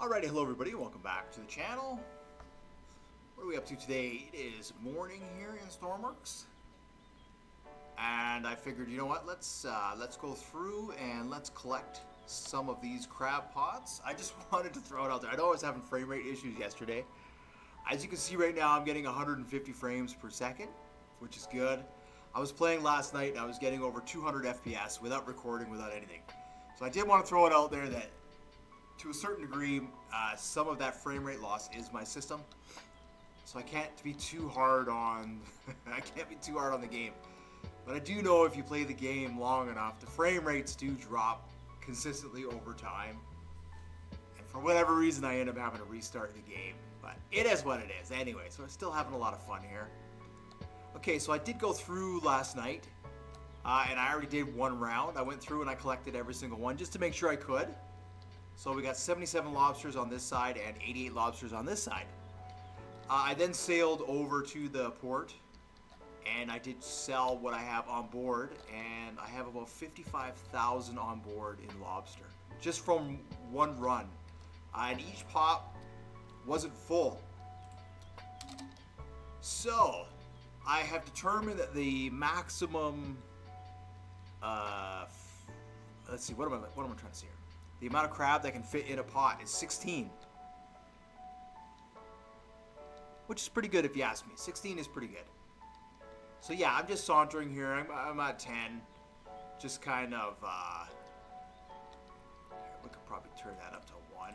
Alrighty, hello everybody, welcome back to the channel. What are we up to today? It is morning here in Stormworks. And I figured, you know what, let's go through and let's collect some of these crab pots. I just wanted to throw it out there. I know I was having frame rate issues yesterday. As you can see right now, I'm getting 150 frames per second, which is good. I was playing last night and I was getting over 200 FPS without recording, without anything. So I did want to throw it out there that to a certain degree, some of that frame rate loss is my system. So I can't be too hard on the game. But I do know if you play the game long enough, the frame rates do drop consistently over time. And for whatever reason, I end up having to restart the game. But it is what it is. Anyway, so I'm still having a lot of fun here. Okay, so I did go through last night. And I already did one round. I went through and I collected every single one just to make sure I could. So we got 77 lobsters on this side and 88 lobsters on this side. I then sailed over to the port and I did sell what I have on board, and I have about 55,000 on board in lobster just from one run. And each pop wasn't full. So I have determined that the maximum, let's see, what am I trying to say here? The amount of crab that can fit in a pot is 16. Which is pretty good if you ask me. 16 is pretty good. So yeah, I'm just sauntering here. I'm at 10. Just kind of, we could probably turn that up to 1.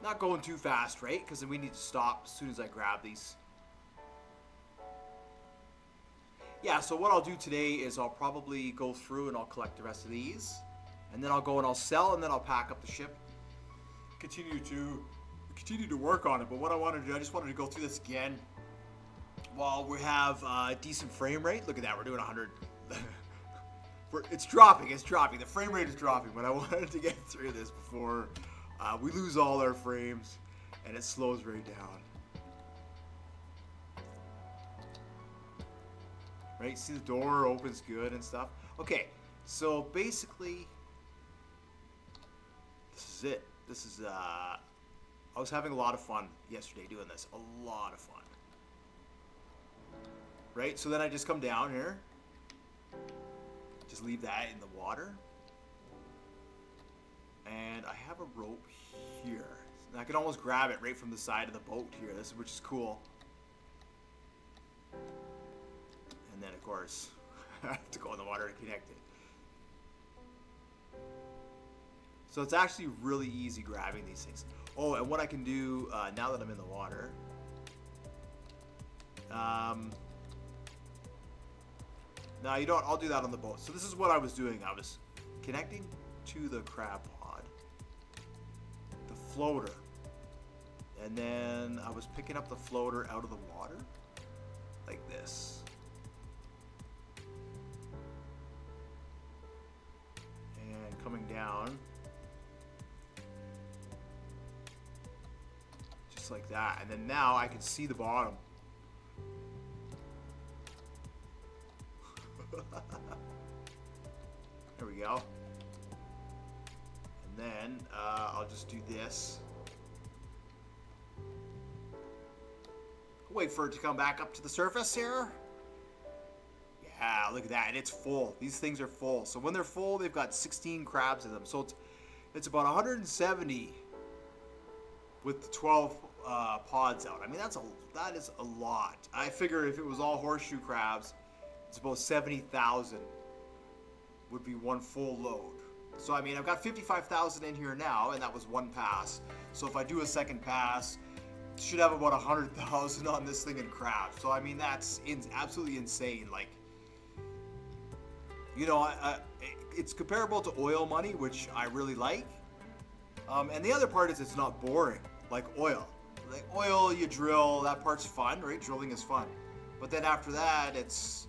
Not going too fast, right? Because then we need to stop as soon as I grab these. Yeah, so what I'll do today is I'll probably go through and I'll collect the rest of these. And then I'll go and I'll sell, and then I'll pack up the ship. Continue to work on it. But what I wanted to do, I just wanted to go through this again while we have a decent frame rate. Look at that, we're doing 100. It's dropping. The frame rate is dropping, but I wanted to get through this before we lose all our frames and it slows right down. Right, see the door opens good and stuff. Okay, so basically, this is it. This is, I was having a lot of fun yesterday doing this. A lot of fun. Right, so then I just come down here. Just leave that in the water. And I have a rope here. And I can almost grab it right from the side of the boat here, which is cool. And then, of course, I have to go in the water to connect it. So it's actually really easy grabbing these things. Oh, and what I can do now that I'm in the water. No, you don't. I'll do that on the boat. So this is what I was doing. I was connecting to the crab pod, the floater, and then I was picking up the floater out of the water, like this. Coming down just like that, and then now I can see the bottom. There we go. And then I'll just do this, wait for it to come back up to the surface here. Yeah, look at that, and it's full. These things are full. So when they're full, they've got 16 crabs in them. So it's about 170 with the 12 pods out. I mean, that is a lot. I figure if it was all horseshoe crabs, it's about 70,000 would be one full load. So I mean, I've got 55,000 in here now, and that was one pass. So if I do a second pass, should have about 100,000 on this thing in crabs. So I mean, that's absolutely insane. Like, you know, it's comparable to oil money, which I really like. And the other part is it's not boring like oil. Like oil, you drill, that part's fun, right? Drilling is fun. But then after that, it's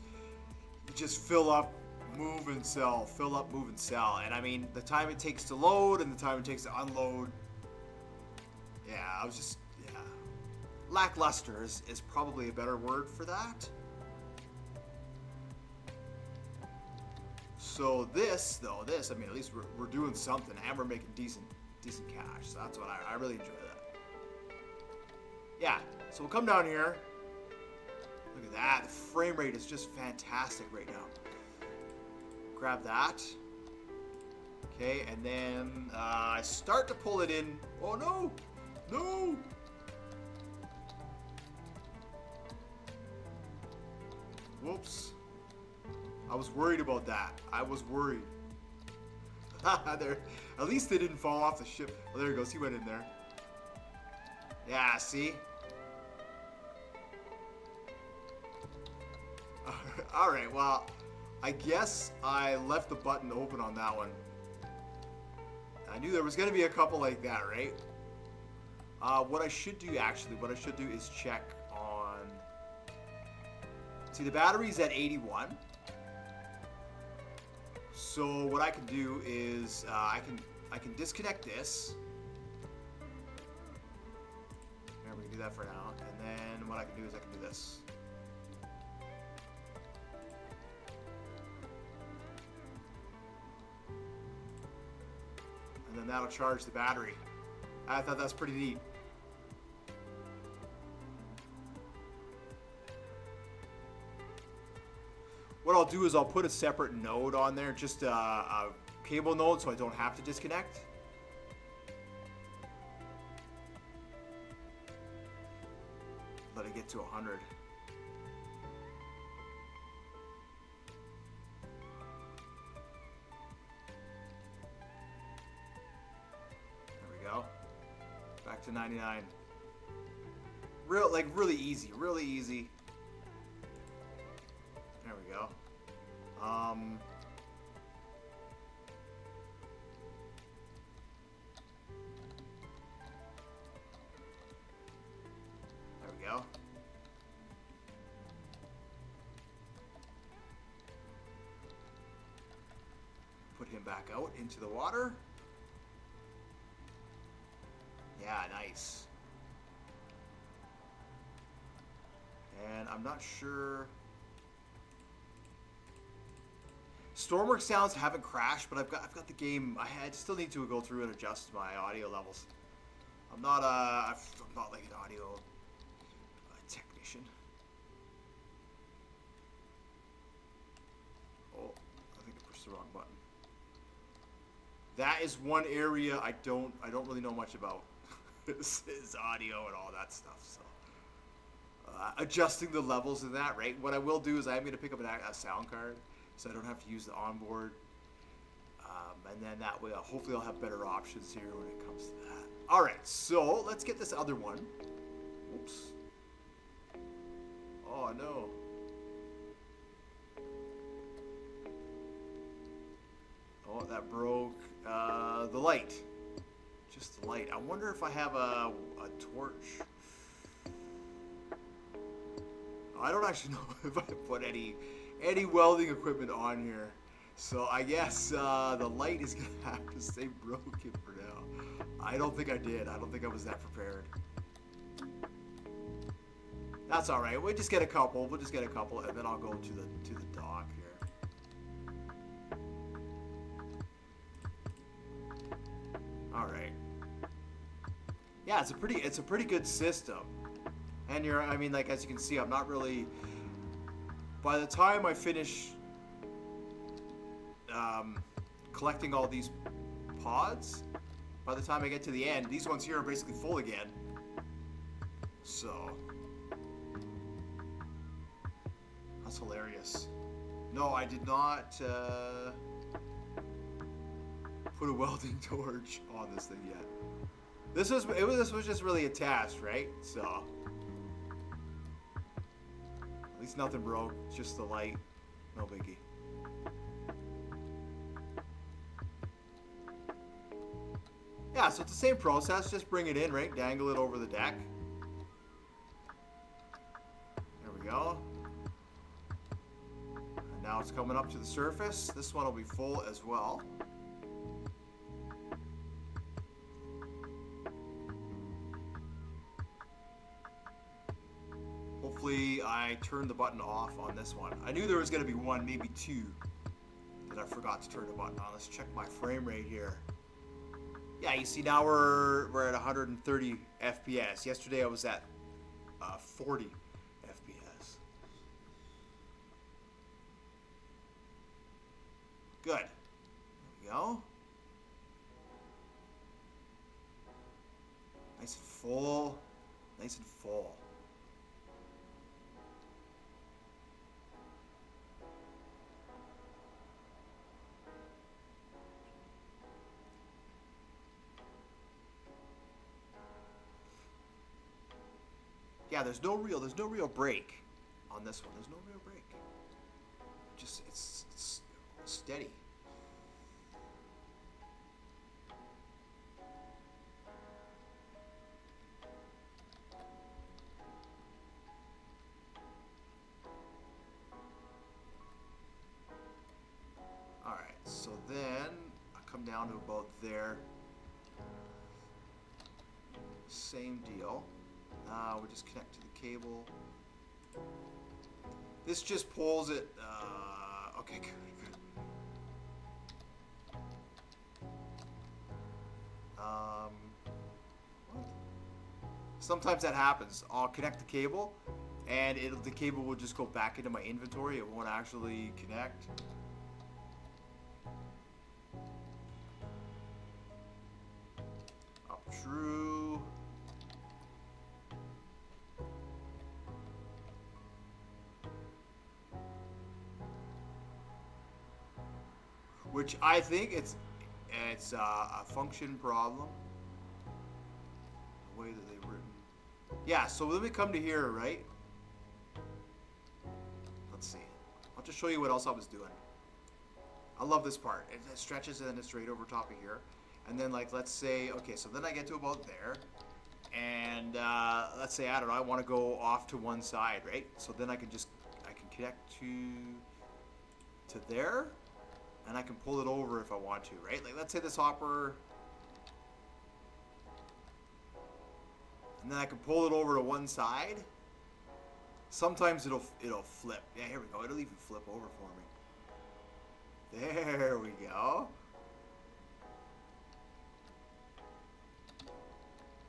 you just fill up, move and sell, fill up, move and sell. And I mean, the time it takes to load and the time it takes to unload. Yeah, lackluster is probably a better word for that. So this, though, I mean, at least we're doing something, and we're making decent cash. So that's what I really enjoy that. Yeah, so we'll come down here. Look at that. The frame rate is just fantastic right now. Grab that. Okay, and then I start to pull it in. Oh, no. No. Whoops. I was worried about that. I was worried. There. At least they didn't fall off the ship. Oh, there he goes. He went in there. Yeah, see? Alright, well, I guess I left the button open on that one. I knew there was going to be a couple like that, right? What I should do is check on... See, the battery's at 81. So what I can do is I can disconnect this. Here, we can do that for now. And then what I can do is I can do this. And then that'll charge the battery. I thought that's pretty neat. What I'll do is I'll put a separate node on there, just a cable node, so I don't have to disconnect. Let it get to 100. There we go. Back to 99. Really easy, really easy. There we go. There we go. Put him back out into the water. Yeah, nice. And I'm not sure... Stormworks sounds haven't crashed, but I've got the game. I still need to go through and adjust my audio levels. I'm not like an audio technician. Oh, I think I pushed the wrong button. That is one area I don't really know much about. This is audio and all that stuff. So adjusting the levels in that, right? What I will do is I'm going to pick up a sound card, so I don't have to use the onboard. And then that way, hopefully I'll have better options here when it comes to that. All right, so let's get this other one. Oops. Oh, no. Oh, that broke the light. Just the light. I wonder if I have a torch. I don't actually know if I put any welding equipment on here. So I guess the light is going to have to stay broken for now. I don't think I did. I don't think I was that prepared. That's all right. We'll just get a couple. We'll just get a couple, and then I'll go to the dock here. All right. Yeah, it's a pretty good system. And I mean, like, as you can see, I'm not really... By the time I finish collecting all these pods, by the time I get to the end, these ones here are basically full again. So... That's hilarious. No, I did not put a welding torch on this thing yet. This was just really a test, right? So... At least nothing broke, just the light. No biggie. Yeah, so it's the same process, just bring it in, right? Dangle it over the deck. There we go. And now it's coming up to the surface. This one will be full as well. Hopefully I turned the button off on this one. I knew there was going to be one, maybe two, that I forgot to turn the button on. Let's check my frame rate here. Yeah, you see now we're at 130 FPS. Yesterday I was at 40 FPS. Good. There we go. Nice and full. Nice and full. Yeah, there's no real break on this one. There's no real break. Just it's steady. All right, so then I come down to about there. Same deal. We just connect to the cable. This just pulls it. Okay, good. What? Sometimes that happens. I'll connect the cable, and the cable will just go back into my inventory. It won't actually connect. Up true. Which I think it's a function problem. The way that they've written. Yeah, so let me come to here, right? Let's see. I'll just show you what else I was doing. I love this part. It stretches and it's straight over top of here. And then like, let's say, okay, so then I get to about there. And let's say, I don't know, I want to go off to one side, right? So then I can connect to there. And I can pull it over if I want to, right? Like, let's say this hopper, and then I can pull it over to one side. Sometimes it'll flip. Yeah, here we go. It'll even flip over for me. There we go.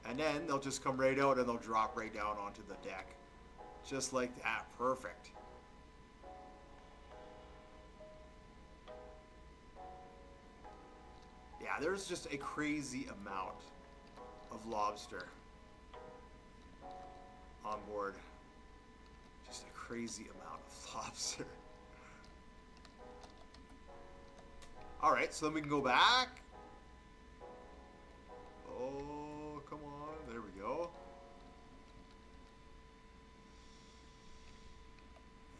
And then they'll just come right out and they'll drop right down onto the deck. Just like that. Perfect. Yeah, there's just a crazy amount of lobster on board. Just a crazy amount of lobster. All right, so then we can go back. Oh, come on. There we go.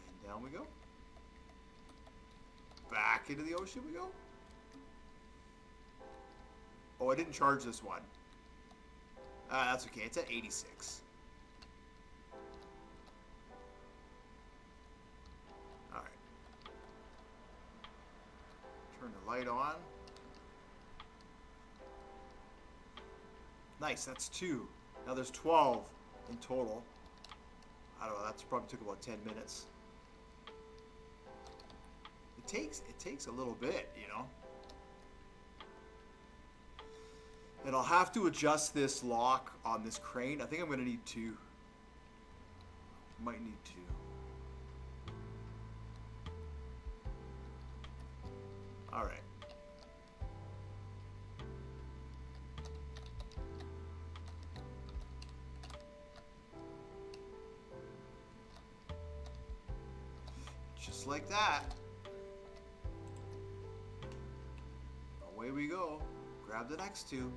And down we go. Back into the ocean we go. Oh, I didn't charge this one. That's okay. It's at 86. All right. Turn the light on. Nice. That's 2. Now there's 12 in total. I don't know. That's probably took about 10 minutes. It takes a little bit, you know. And I'll have to adjust this lock on this crane. I think I'm going to need 2. Might need 2. All right. Just like that. Away we go. Grab the next 2.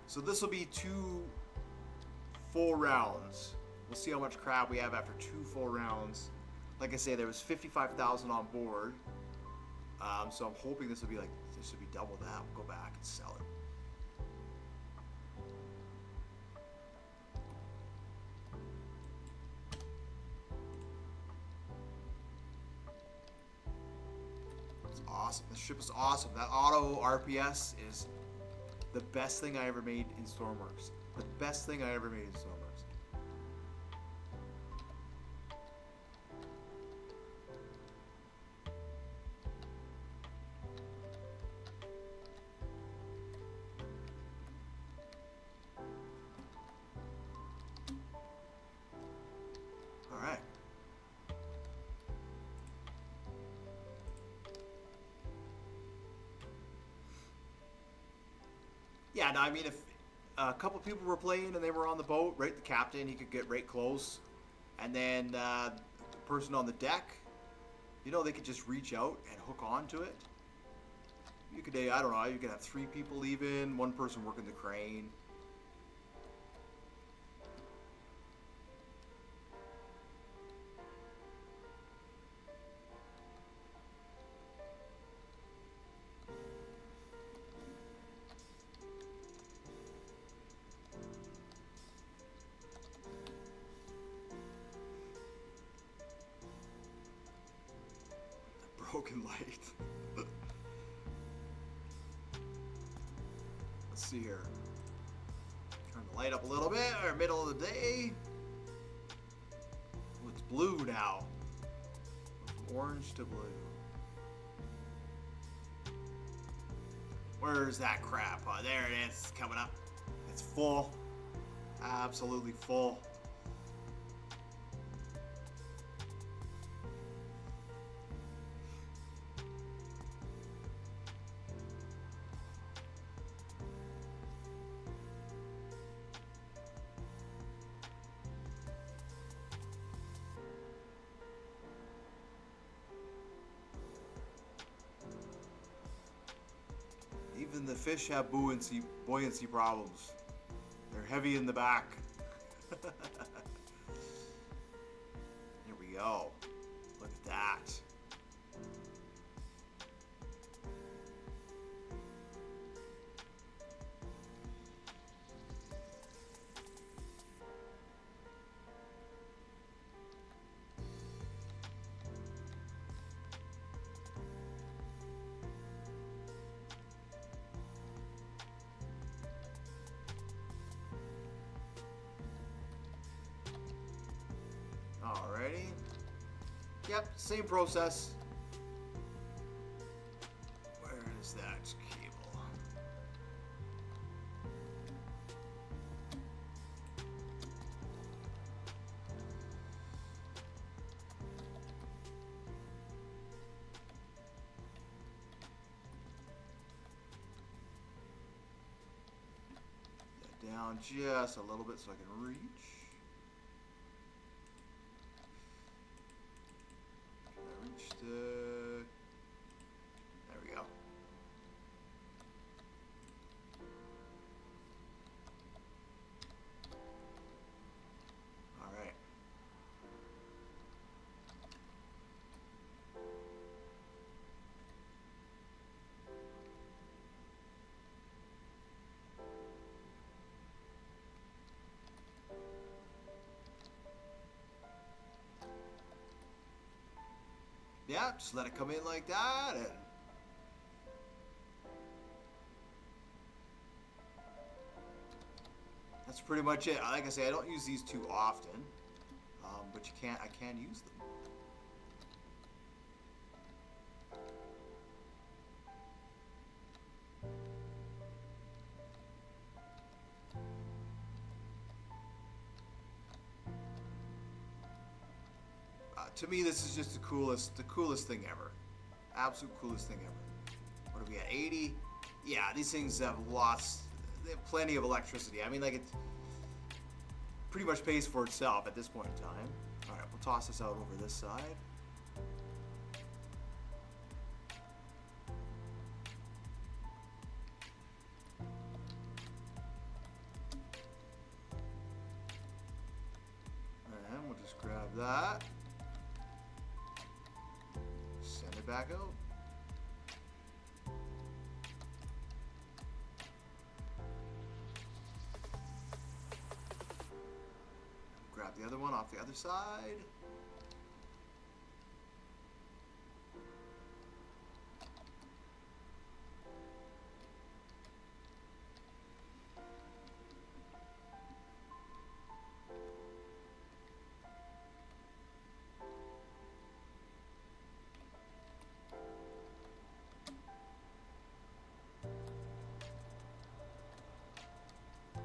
So this will be 2 full rounds. We'll see how much crab we have after 2 full rounds. Like I say, there was 55,000 on board. So I'm hoping this will be double that. We'll go back and sell it. That's awesome. This ship is awesome. That auto RPS is the best thing I ever made in Stormworks. The best thing I ever made in Stormworks. Alright. Yeah, no, I mean, if a couple people were playing and they were on the boat, right, the captain, he could get right close. And then the person on the deck, you know, they could just reach out and hook onto it. You could, I don't know, you could have 3 people even, 1 person working the crane. Broken light. Let's see here. Turn the light up a little bit, or middle of the day. Oh, it's blue now. From orange to blue. Where's that crap? Oh, there it is, coming up. It's full. Absolutely full. Even the fish have buoyancy problems. They're heavy in the back. Here we go. Look at that. Alrighty. Yep, same process. Where is that cable? Get down just a little bit so I can reach. There we go. All right. Yeah, just let it come in like that, and that's pretty much it. Like I say, I don't use these too often, but I can use them. To me, this is just the coolest thing ever. Absolute coolest thing ever. What do we got? 80? Yeah, these things have they have plenty of electricity. I mean, like, it pretty much pays for itself at this point in time. All right, we'll toss this out over this side. And we'll just grab that. Send it back out. Grab the other one off the other side.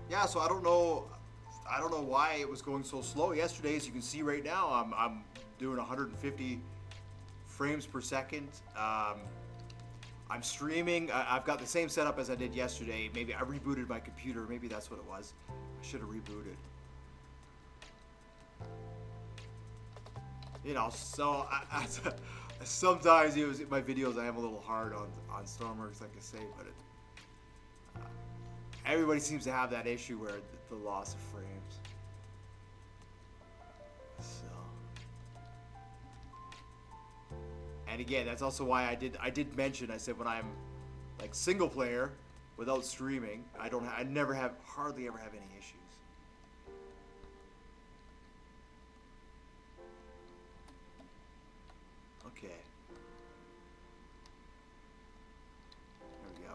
Yeah, so I don't know. I don't know why it was going so slow yesterday. As you can see right now, I'm doing 150 frames per second. I'm streaming. I've got the same setup as I did yesterday. Maybe I rebooted my computer. Maybe that's what it was. I should have rebooted. You know, so sometimes my videos I am a little hard on Stormworks, like I say, but everybody seems to have that issue where the loss of frames. So, and again, that's also why I did mention, I said when I'm like single player without streaming, I hardly ever have any issues. Okay. There we go.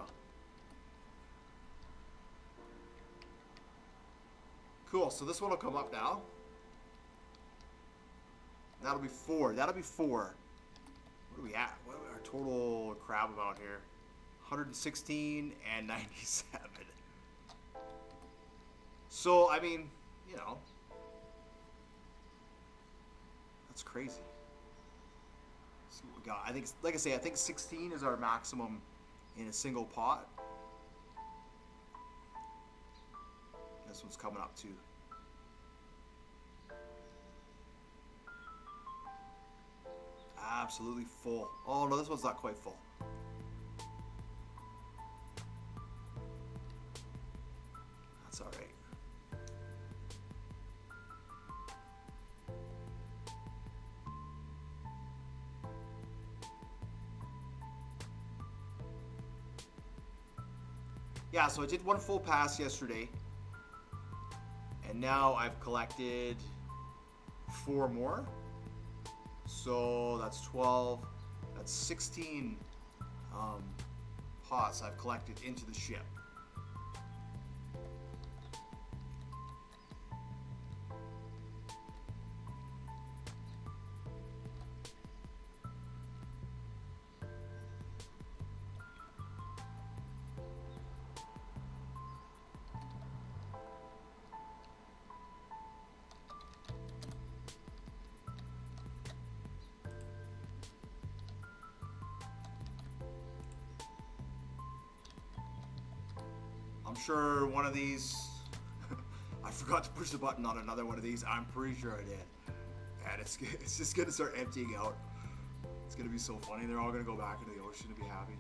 Cool, so this one will come up now. That'll be 4. That'll be 4. What are we at? What are our total crab amount here? 116 and 97. So, I mean, you know, that's crazy. Let's see what we got. I think, like I say, I think 16 is our maximum in a single pot. This one's coming up too. Absolutely full. Oh no, this one's not quite full. That's all right. Yeah, so I did one full pass yesterday, and now I've collected 4 more. So that's 12. That's 16 pots I've collected into the ship. I'm sure one of these, I forgot to push the button on another one of these. I'm pretty sure I did. And it's just going to start emptying out. It's going to be so funny. They're all going to go back into the ocean to be happy.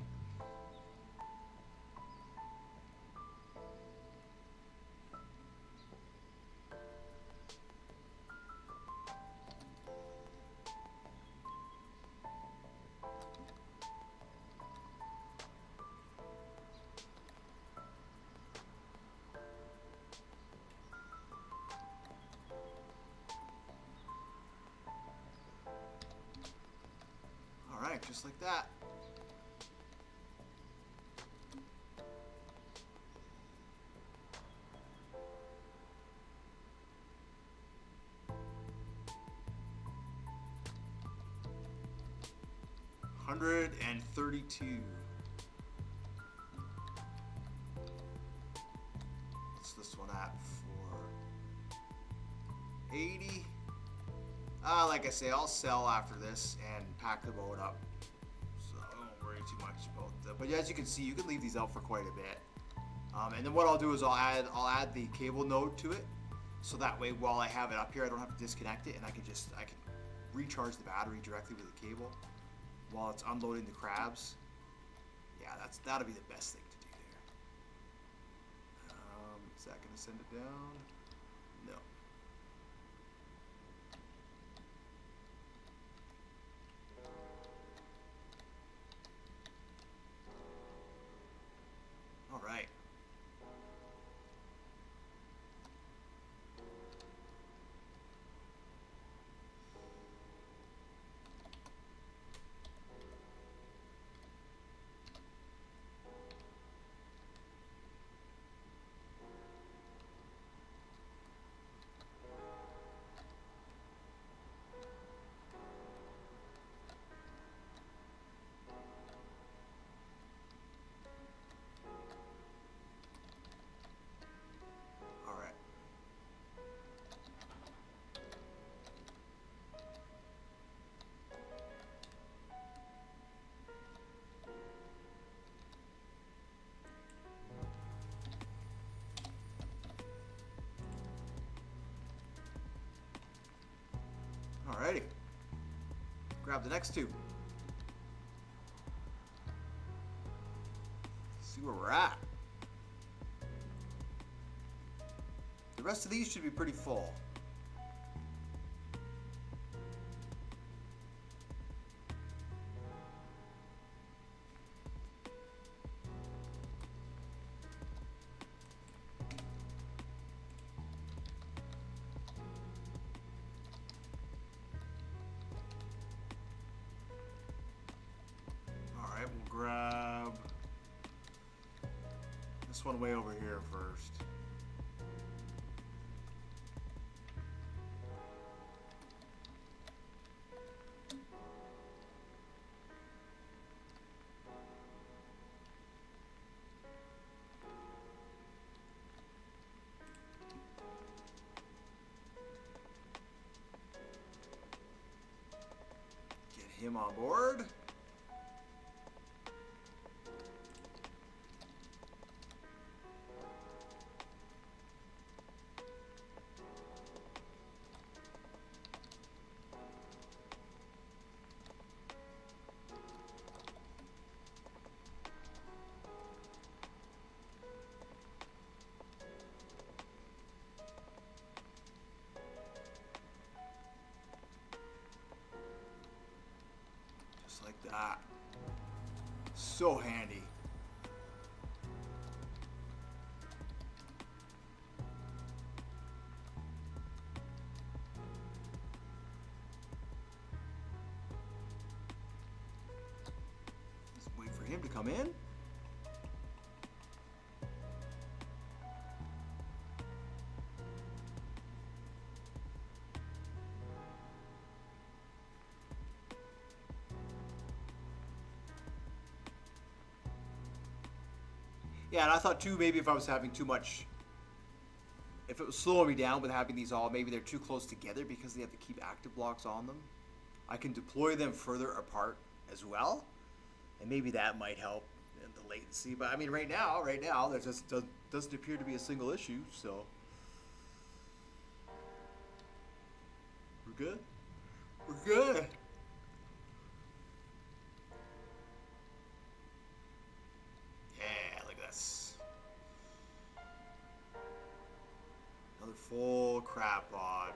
Just like that. $132. What's this one at for? 80. Like I say, I'll sell after this and pack the boat up. So I don't worry too much about that. But as you can see, you can leave these out for quite a bit. And then what I'll do is I'll add the cable node to it. So that way, while I have it up here, I don't have to disconnect it, and I can recharge the battery directly with the cable while it's unloading the crabs. Yeah, that'll be the best thing to do there. Is that going to send it down? No. All right. grab the next two. See where we're at. The rest of these should be pretty full. Alright, we'll grab this one way over here first. Get him on board. Like that. So handy. Just wait for him to come in. Yeah, and I thought too, maybe if I was having too much, if it was slowing me down with having these all, maybe they're too close together because they have to keep active blocks on them. I can deploy them further apart as well, and maybe that might help in the latency. But I mean, right now, there just doesn't appear to be a single issue, so we're good. We're good. Another full crab pod.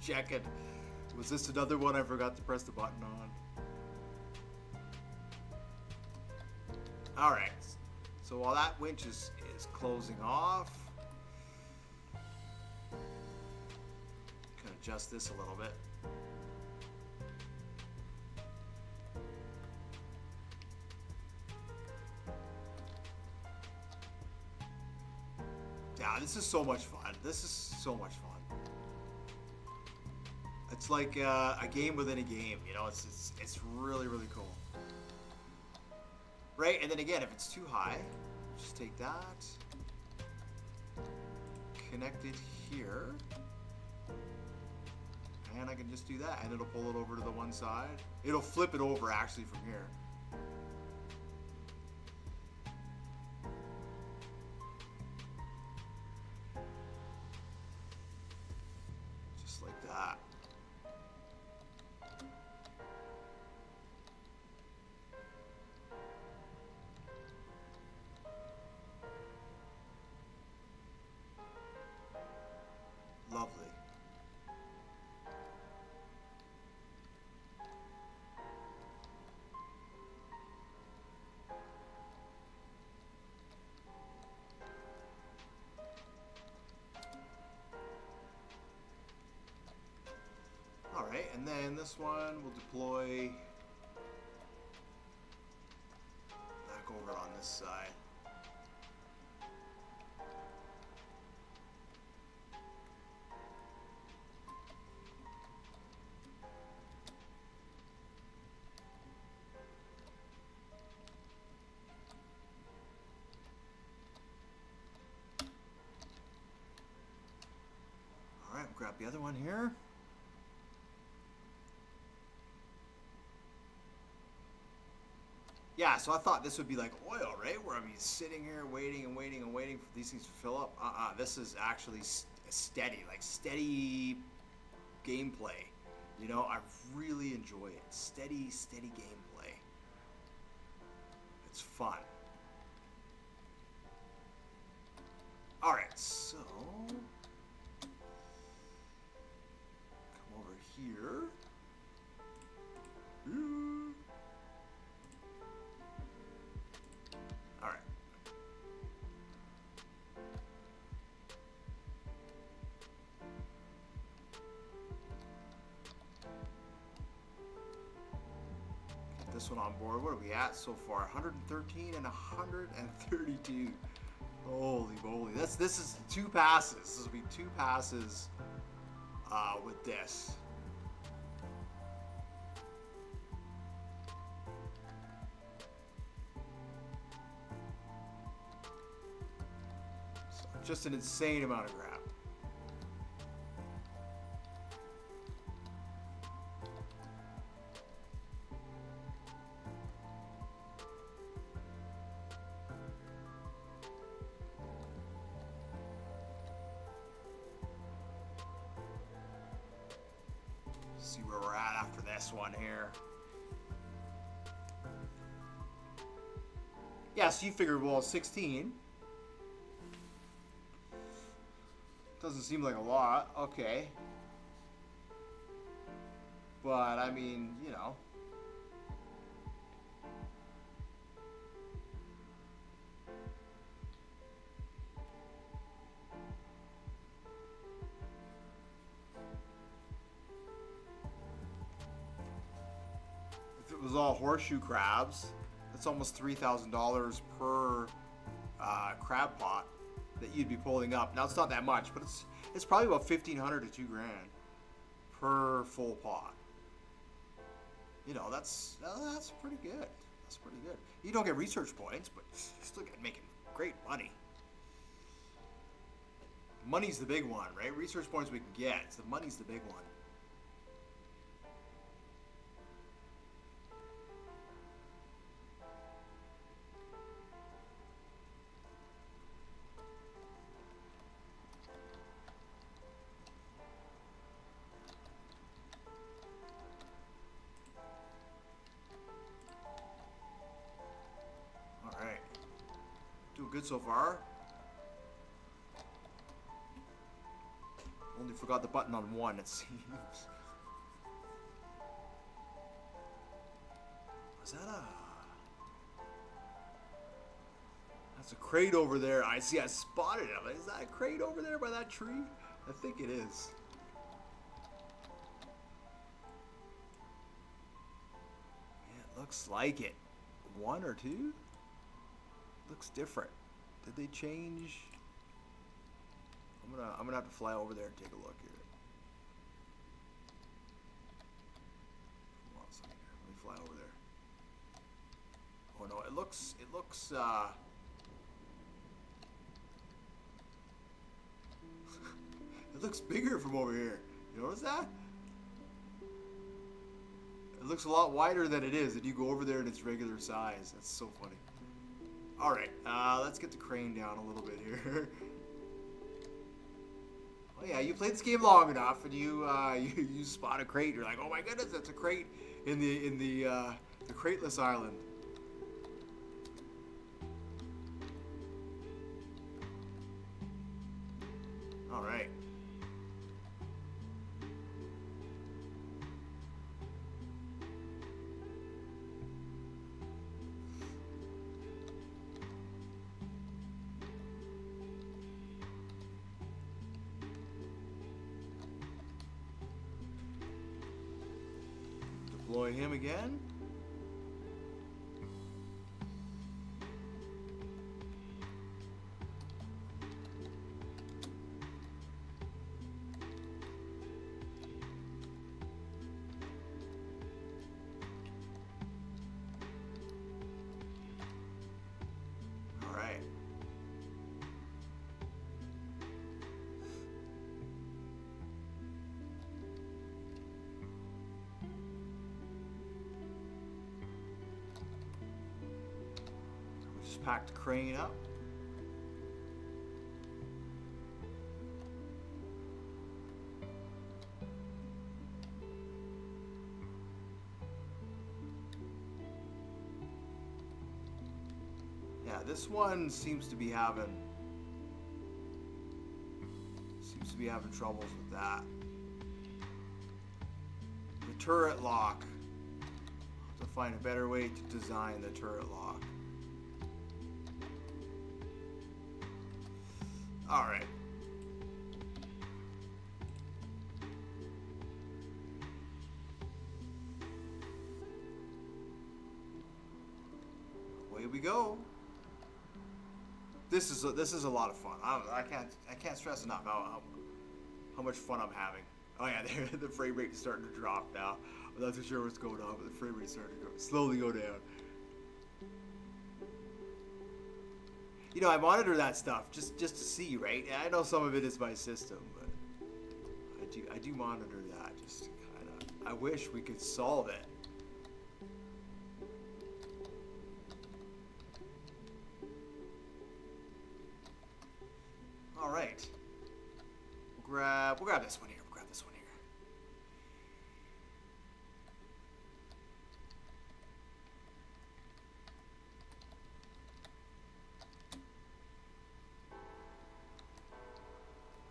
Check it. Was this another one I forgot to press the button on? Alright. So while that winch is closing off, can adjust this a little bit. Yeah, this is so much fun. This is so much fun. It's like a game within a game, you know. It's really, really cool, right? And then again, if it's too high, just take that, connect it here, and I can just do that, and it'll pull it over to the one side. It'll flip it over actually from here. Just like that. Lovely. All right, and then this one will deploy back over on this side. grab the other one here. Yeah, so I thought this would be like oil, right? Where I'd be sitting here waiting and waiting and waiting for these things to fill up. This is actually steady, like steady gameplay. You know, I really enjoy it. Steady gameplay. It's fun. Alright, so come over here. Ooh. Alright. Get this one on board. What are we at so far? 113 and 132. Holy moly. This is 2 passes. This will be 2 passes with this. So just an insane amount of grab. See where we're at after this one here. Yeah, so you figured, well, 16. Doesn't seem like a lot. Okay. But, I mean, you know. If it was all horseshoe crabs, that's almost $3,000 per crab pot that you'd be pulling up. Now it's not that much, but it's probably about $1,500 to $2,000 per full pot. You know, that's pretty good. That's pretty good. You don't get research points, but you still get making great money. Money's the big one, right? Research points we can get. It's the money's the big one. Doing good so far. Only forgot the button on one, it seems. Is that that's a crate over there. I see, I spotted it. Is that a crate over there by that tree? I think it is. Yeah, it looks like it. 1 or 2? Looks different. Did they change? I'm gonna have to fly over there and take a look here. Hold on a second here. Let me fly over there. Oh no, it looks it looks bigger from over here. You notice that? It looks a lot wider than it is, and you go over there and it's regular size. That's so funny. Alright, let's get the crane down a little bit here. Oh yeah, you played this game long enough, and you spot a crate. You're like, oh my goodness, that's a crate in the crateless island. Alright. Deploy him again. All right. Just pack the crane up. Yeah, this one seems to be having troubles with that. The turret lock. I'll have to find a better way to design the turret lock. Alright. Away we go. This is a lot of fun. I can't stress enough how much fun I'm having. Oh yeah, the frame rate is starting to drop now. I'm not too sure what's going on, but the frame rate is starting to slowly go down. You know, I monitor that stuff just to see, right? I know some of it is my system, but I do monitor that just to kind of. I wish we could solve it. All right. We'll grab this one here. We'll grab this one here.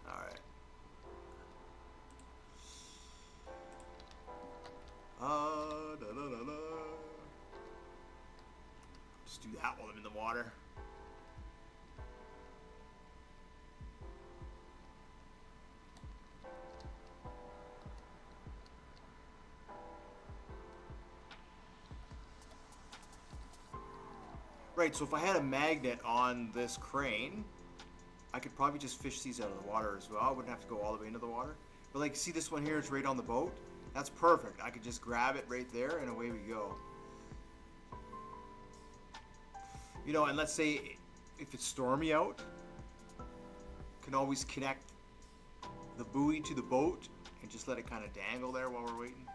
All right. Just do that while I'm in the water. Right, so if I had a magnet on this crane, I could probably just fish these out of the water as well. I wouldn't have to go all the way into the water. But like, see this one here is right on the boat? That's perfect. I could just grab it right there and away we go. You know, and let's say if it's stormy out, can always connect the buoy to the boat and just let it kind of dangle there while we're waiting.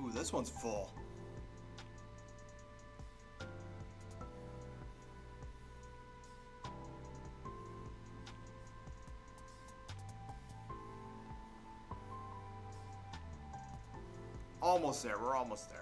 Ooh, this one's full. Almost there. We're almost there.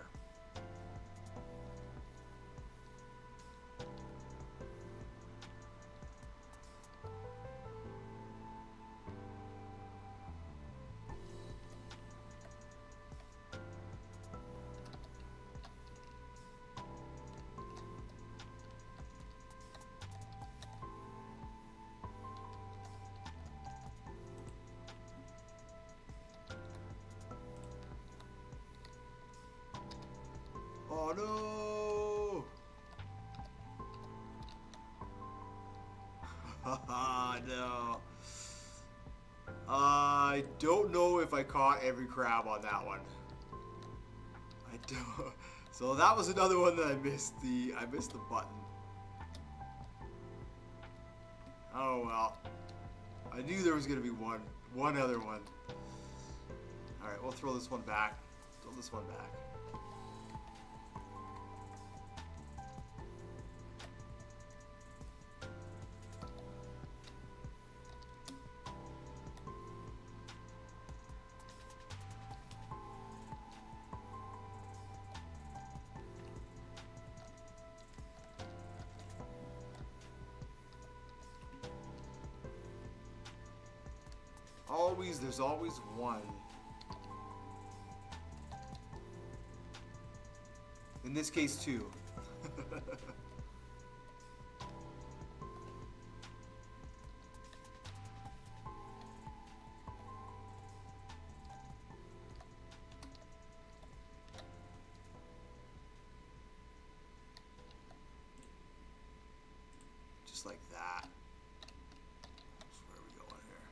Oh no! No. I don't know if I caught every crab on that one. I don't. So that was another one that I missed the button. Oh well. I knew there was gonna be one other one. All right, we'll throw this one back. Throw this one back. There's always one. In this case, two. Just like that. That's where we going here.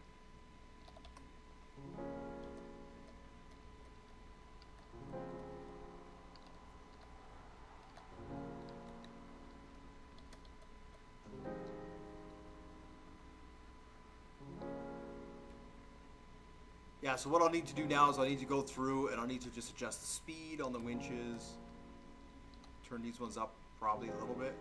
Yeah, so what I'll need to do now is I'll need to go through and I'll need to just adjust the speed on the winches. Turn these ones up probably a little bit.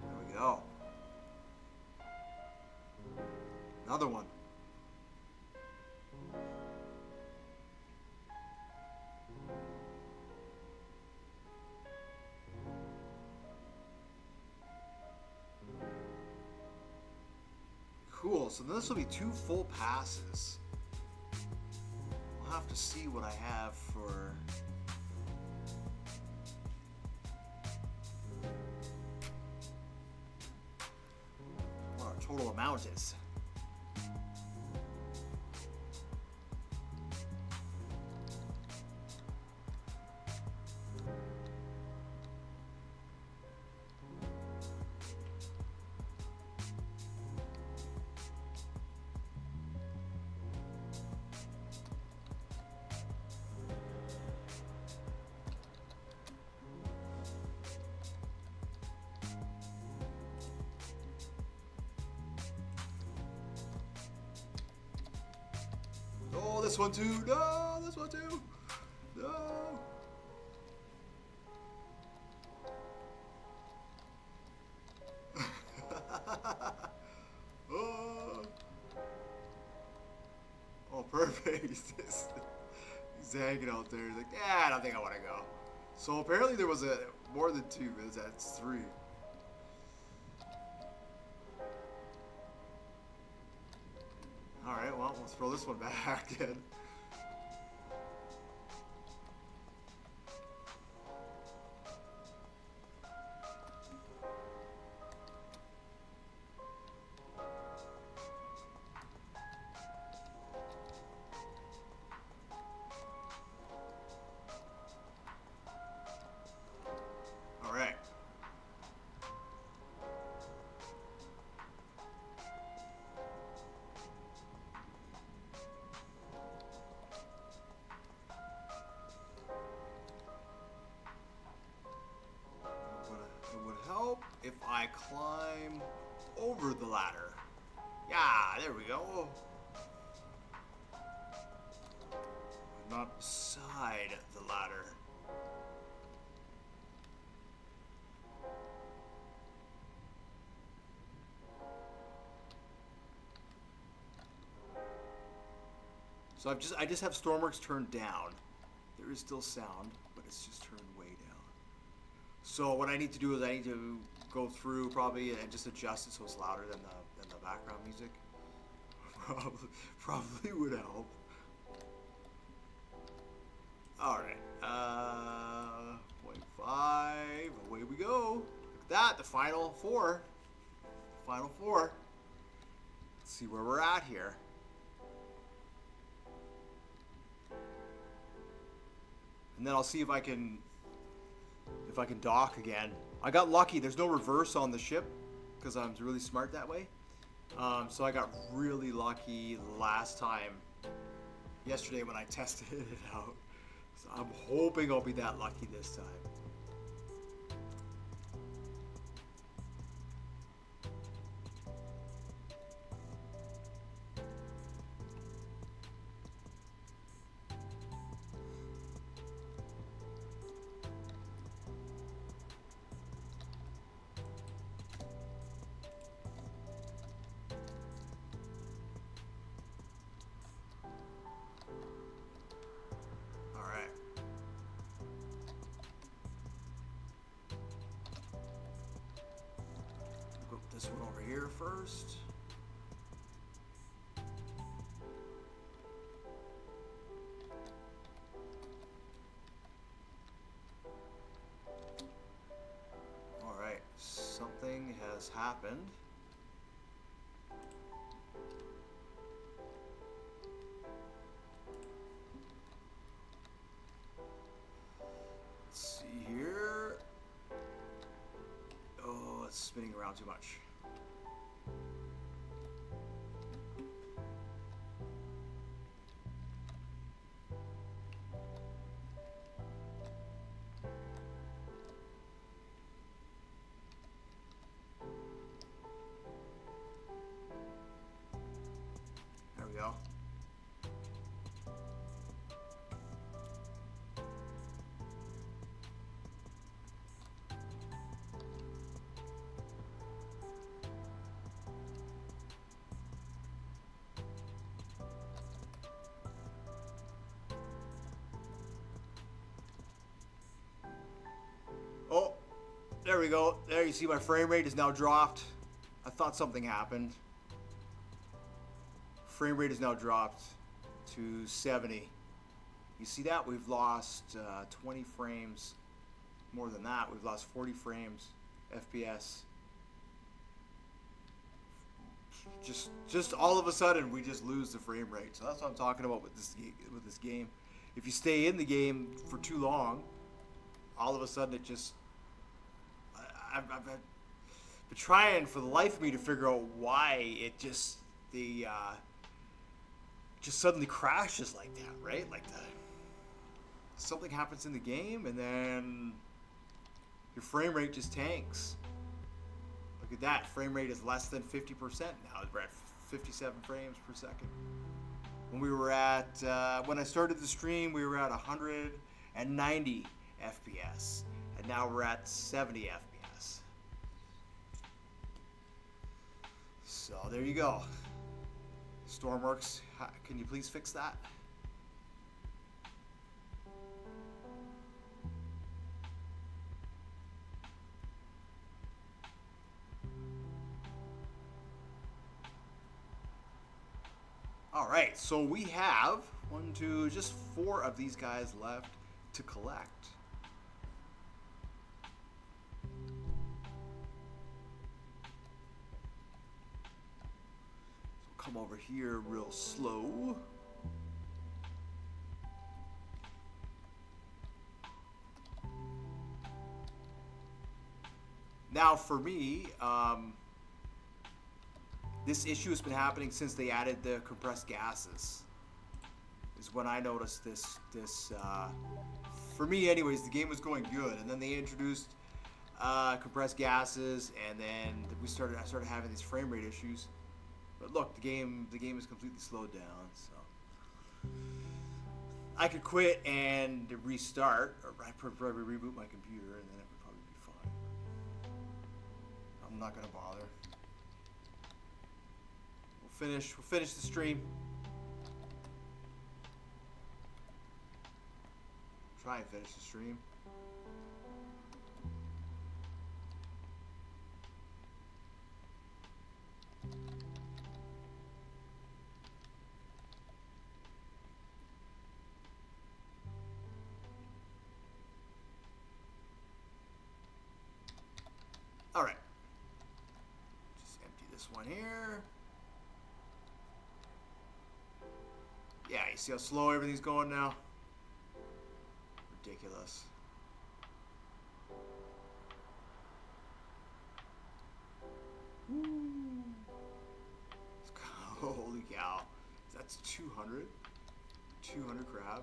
There we go. Another one. Cool, so this will be 2 full passes. We'll have to see what I have for... what our total amount is. Oh, this one too. No, this one too. No. Oh. Oh, perfect. He's hanging out there. He's like, yeah, I don't think I want to go. So apparently there was more than 2. That's 3. Alright, well, let's throw this one back then. Alright. It would help if I climb over the ladder. Yeah, there we go. Not beside the ladder. So I just have Stormworks turned down. There is still sound, but it's just turned way down. So what I need to do is I need to go through probably and just adjust it so it's louder than the background music. Probably would help. All right, 0.5. Away we go. Look at that. The final 4. Final 4. Let's see where we're at here. And then I'll see if I can dock again. I got lucky. There's no reverse on the ship because I'm really smart that way. So I got really lucky last time, yesterday when I tested it out. So I'm hoping I'll be that lucky this time. This one over here first. All right, something has happened. Let's see here. Oh, it's spinning around too much. we go. There you see my frame rate is now dropped. I thought something happened. Frame rate is now dropped to 70. You see that? We've lost 20 frames. More than that, we've lost 40 frames FPS. Just all of a sudden, we just lose the frame rate. So that's what I'm talking about with this game. If you stay in the game for too long, all of a sudden it just... I've been trying for the life of me to figure out why it just suddenly crashes like that, right? Like something happens in the game and then your frame rate just tanks. Look at that, frame rate is less than 50% now. We're at 57 frames per second. When we were at, when I started the stream, we were at 190 FPS, and now we're at 70 FPS. So there you go. Stormworks, can you please fix that? All right, so we have just 4 of these guys left to collect. So come over here real slow. Now for me, this issue has been happening since they added the compressed gases. Is when I noticed this. For me, anyways, the game was going good, and then they introduced compressed gases, and then I started having these frame rate issues. But look, the game is completely slowed down. So I could quit and restart, or I'd probably reboot my computer, and then it would probably be fine. I'm not gonna bother. We'll finish the stream. Try and finish the stream. All right. Just empty this one here. Yeah, you see how slow everything's going now? Ridiculous. Woo. Holy cow. That's 200. 200 crab.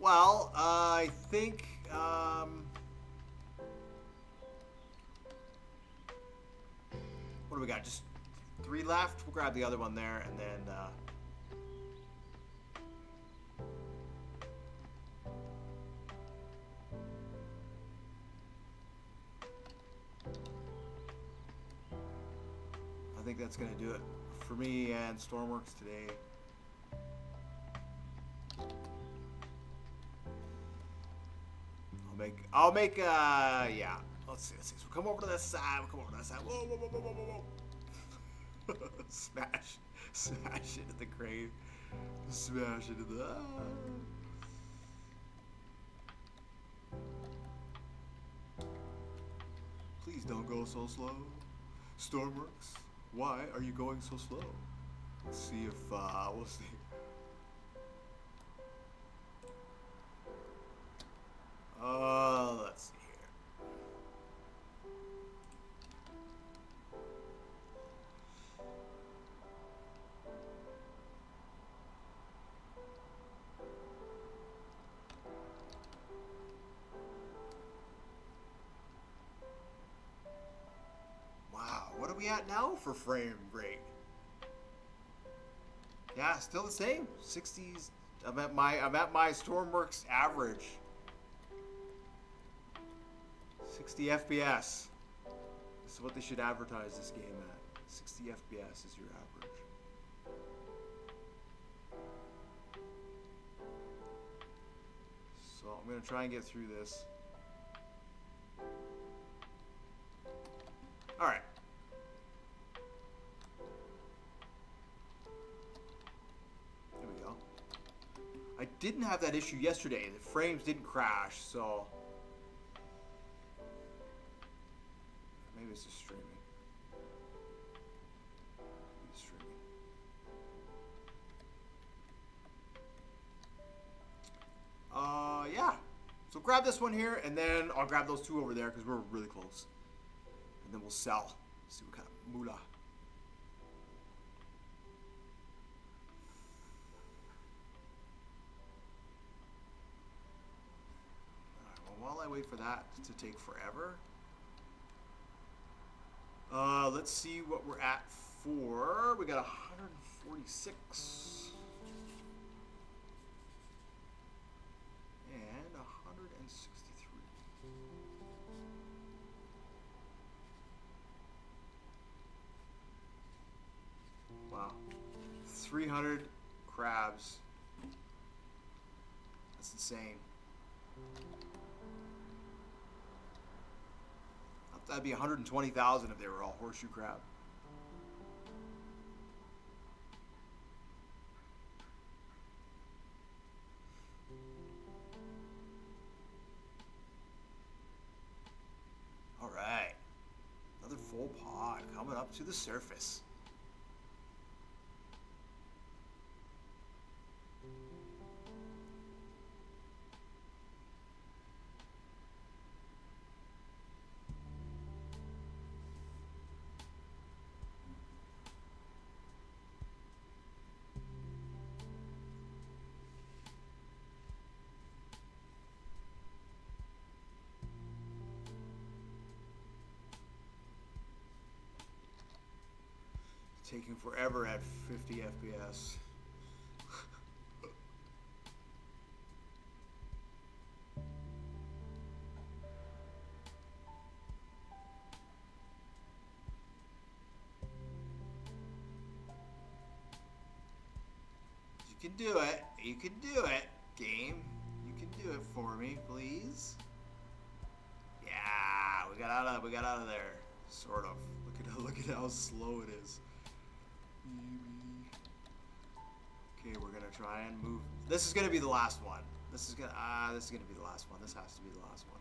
Well, I think, what do we got? Just 3 left? We'll grab the other one there, and then, I think that's going to do it for me and Stormworks today. I'll make, yeah. Let's see. So come over to that side. We'll come over to that side. Whoa, whoa, whoa, whoa, whoa, whoa. Smash into the crane. Smash into the... Please don't go so slow. Stormworks, why are you going so slow? Let's see if, we'll see. Let's see here. at now for frame rate? Yeah, still the same. 60s. I'm at my Stormworks average. 60 FPS. This is what they should advertise this game at. 60 FPS is your average. So I'm gonna try and get through this. All right. There we go. I didn't have that issue yesterday. The frames didn't crash, so maybe it's just streaming. Maybe it's streaming. Yeah. So grab this one here, and then I'll grab those two over there because we're really close. And then we'll sell. See what kind of moolah. Alright, well, while I wait for that to take forever, let's see what we're at for. We got 146. And 163. Wow. 300 crabs. That's insane. That'd be 120,000 if they were all horseshoe crab. All right. Another full pod coming up to the surface. Taking forever at 50 FPS. You can do it. You can do it, game. You can do it for me, please. Yeah, we got out of there. Sort of. Look at how slow it is. Okay, we're gonna try and move. This is gonna be the last one. This is gonna be the last one. This has to be the last one.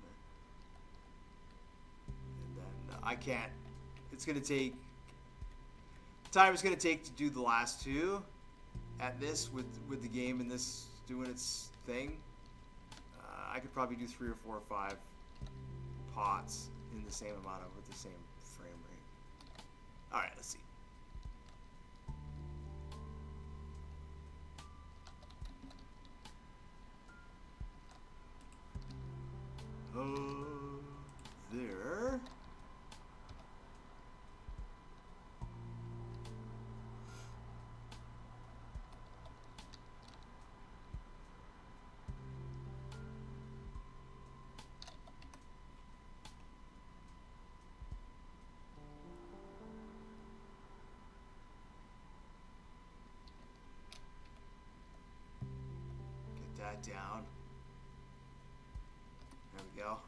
And then I can't. It's gonna take. Time it's gonna take to do the last two. At this with the game and this doing its thing, I could probably do 3 or 4 or 5 pots in the same amount of with the same frame rate. All right, let's see. There. Get that down. There we go.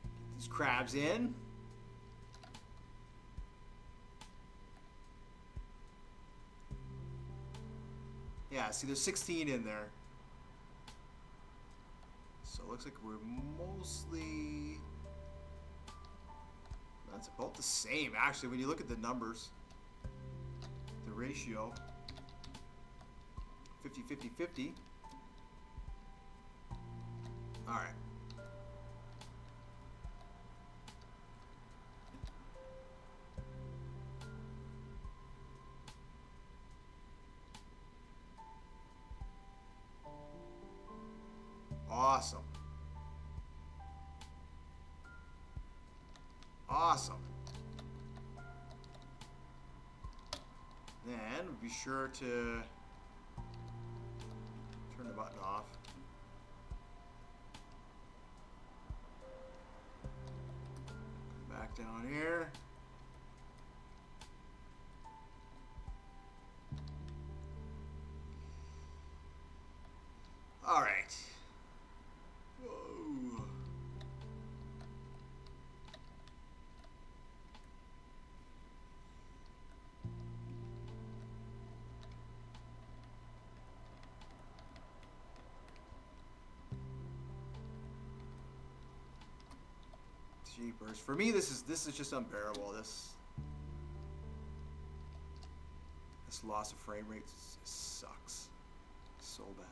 Get these crabs in. Yeah, see there's 16 in there. So it looks like we're mostly... That's about the same, actually, when you look at the numbers. The ratio. 50, 50, 50. All right. Awesome. Awesome. Then be sure to turn the button off. Back down here. All right. Whoa. Jeepers. For me, this is just unbearable. This loss of frame rate sucks so bad.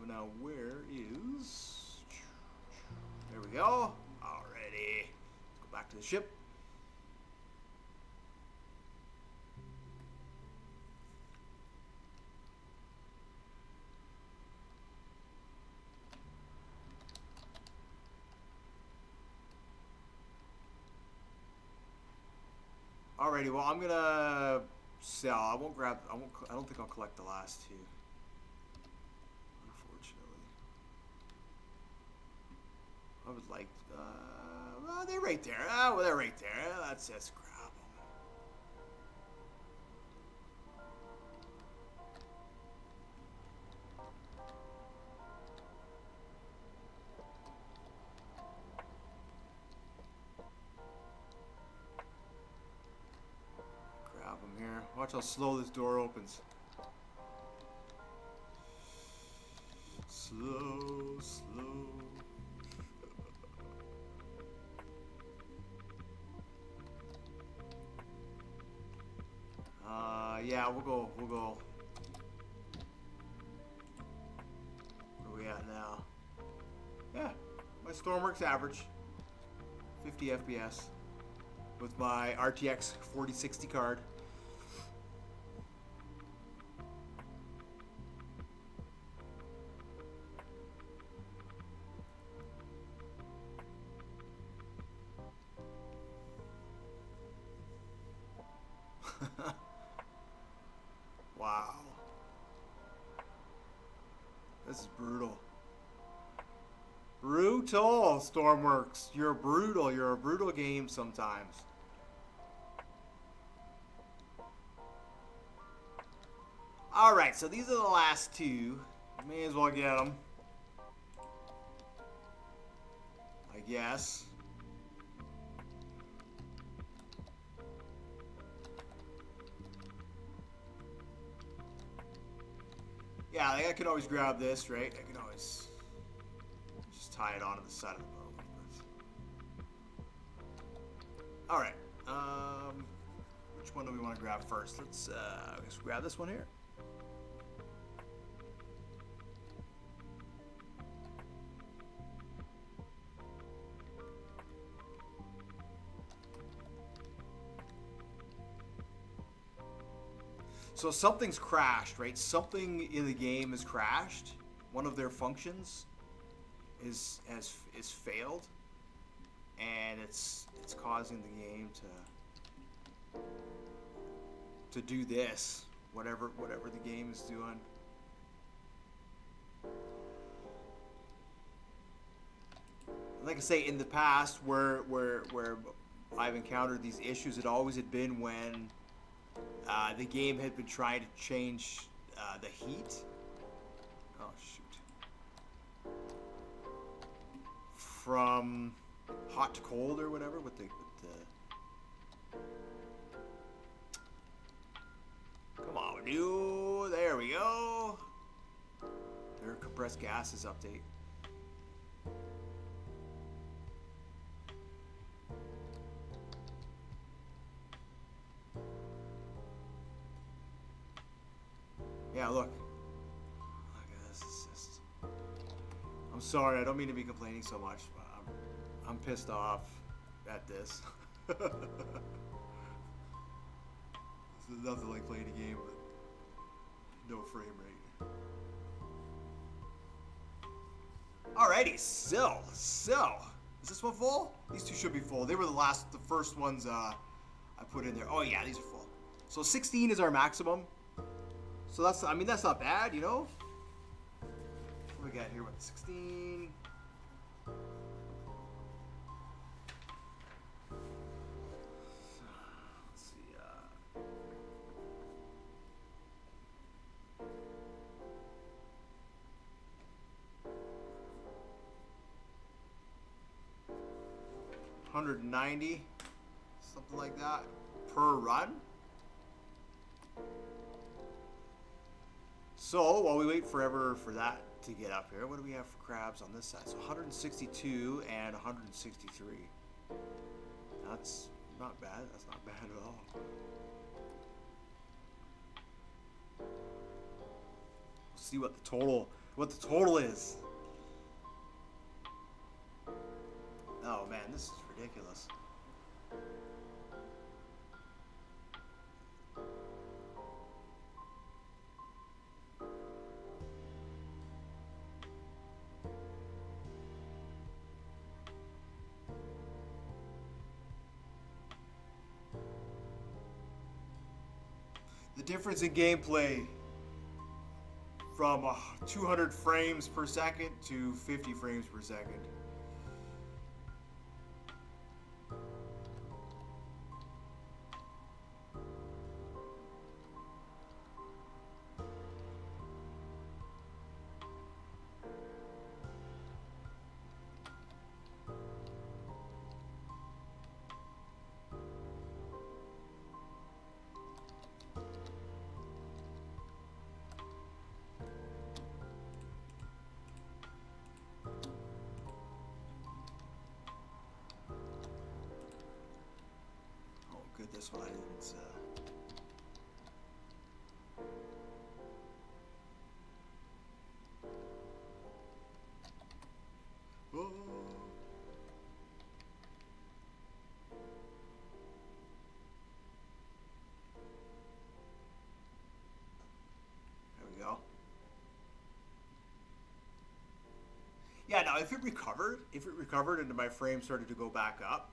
Now where is? There we go. Alrighty. Let's go back to the ship. Alrighty, well I'm gonna sell. I don't think I'll collect the last two. Unfortunately. I would like well they're right there. Oh well they're right there. Let's grab them. Grab them here. Watch how slow this door opens. Slow, slow. Yeah, we'll go. Where are we at now? Yeah, my Stormworks average, 50 FPS, with my RTX 4060 card. Wow. This is brutal. Brutal, Stormworks. You're brutal. You're a brutal game sometimes. Alright, so these are the last two. May as well get them. I guess. Yeah, I can always grab this, right? I can always just tie it onto the side of the boat. All right. Which one do we want to grab first? Let's grab this one here. So something's crashed, right? Something in the game has crashed. One of their functions has failed, and it's causing the game to do this, whatever the game is doing. Like I say, in the past, where I've encountered these issues, it always had been when the game had been trying to change the heat. Oh shoot! From hot to cold or whatever with the. Come on, dude! There we go. Their compressed gases update. Yeah, look. Look at this. It's just... I'm sorry, I don't mean to be complaining so much, but I'm pissed off at this. This is nothing like playing a game with no frame rate. Alrighty, so is this one full? These two should be full. They were the first ones I put in there. Oh yeah, these are full. So 16 is our maximum. So that's, I mean, that's not bad, you know. What do we got here with 16? Let's see. 190, something like that, per run. So while we wait forever for that to get up here, what do we have for crabs on this side? So 162 and 163. That's not bad. That's not bad at all. Let's see what the total is. Oh man, this is ridiculous. The difference in gameplay from 200 frames per second to 50 frames per second. Good, this one I didn't. Oh. There we go. Yeah, now if it recovered and my frame started to go back up,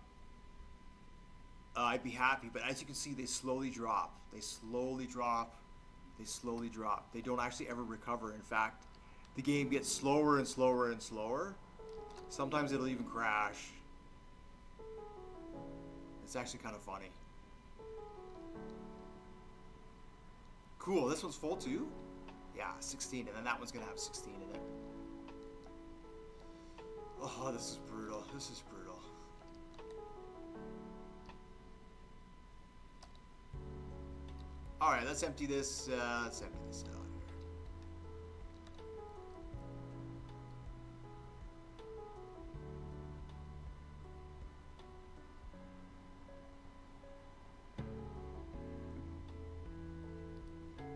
I'd be happy. But as you can see, they slowly drop. They slowly drop. They slowly drop. They don't actually ever recover. In fact, the game gets slower and slower and slower. Sometimes it'll even crash. It's actually kind of funny. Cool, this one's full too? Yeah, 16, and then that one's gonna have 16 in it. Oh, this is brutal. This is brutal. All right, let's empty this. Let's empty this out here.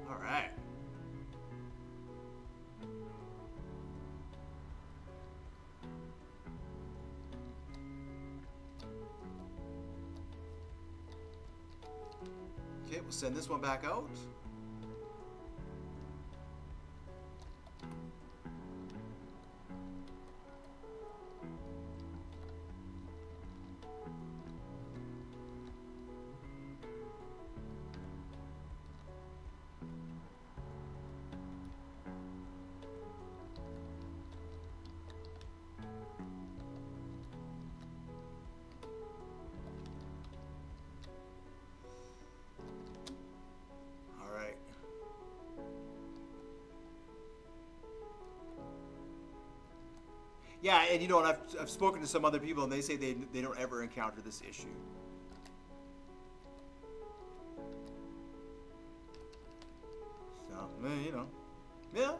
All right. Okay, we'll send this one back out. Yeah, and you know, and I've spoken to some other people, and they say they don't ever encounter this issue. So, you know, yeah.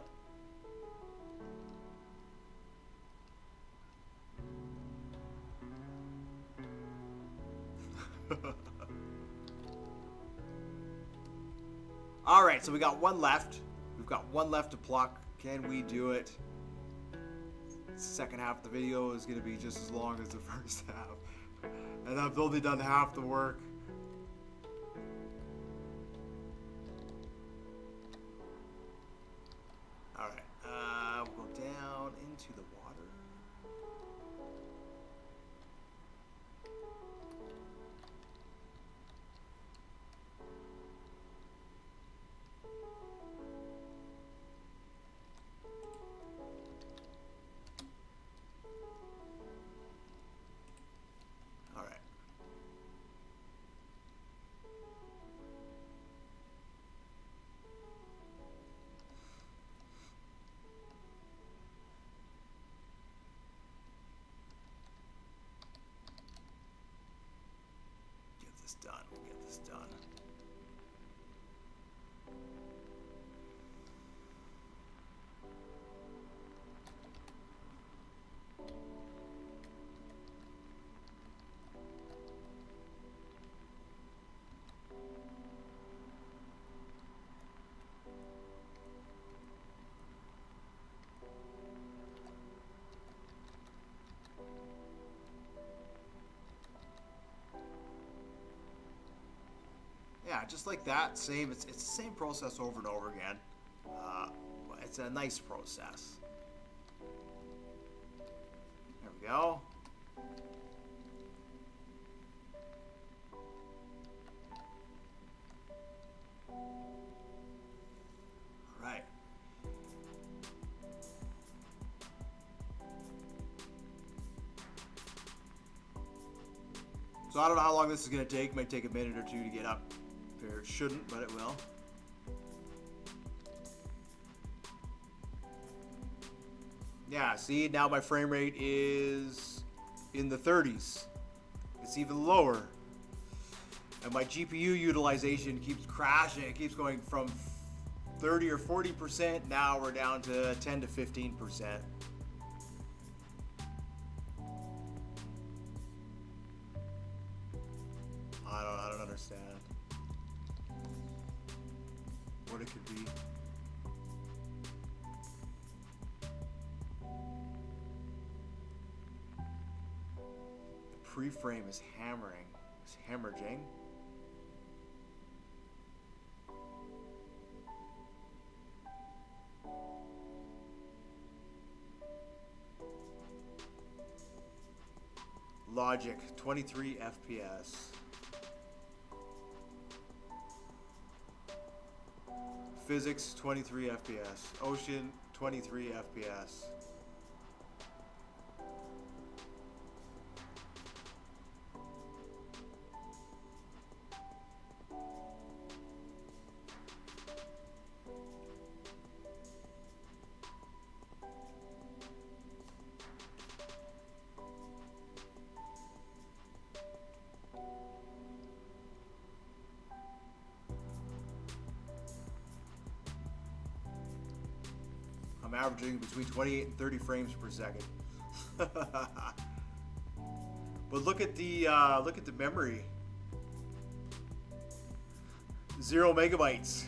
All right, so we got one left. We've got one left to pluck. Can we do it? Second half of the video is going to be just as long as the first half, and I've only done half the work. All right, we'll go down into the water. this done. We'll get this done. Yeah, just like that, same. It's the same process over and over again. It's a nice process. There we go. All right. So I don't know how long this is going to take. It might take a minute or two to get up here. It shouldn't, but it will. Yeah, see, now my frame rate is in the 30s. It's even lower. And my GPU utilization keeps crashing. It keeps going from 30 or 40%. Now we're down to 10 to 15%. I don't understand what it could be. The pre-frame is hammering. It's hemorrhaging. Logic, 23 FPS. Physics, 23 FPS. Ocean, 23 FPS. I'm averaging between 28 and 30 frames per second. But look at the memory. 0 megabytes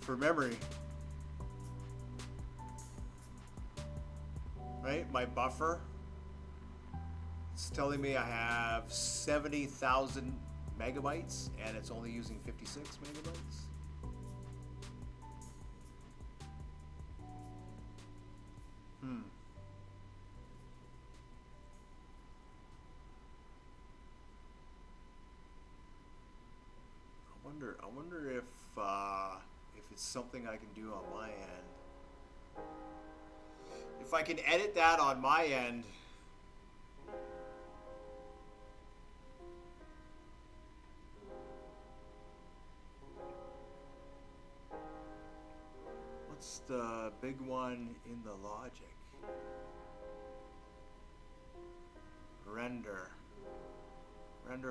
for memory. Right? My buffer, it's telling me I have 70,000 megabytes and it's only using 56 megabytes. I wonder if it's something I can do on my end. If I can edit that on my end. What's the big one in the logic? Render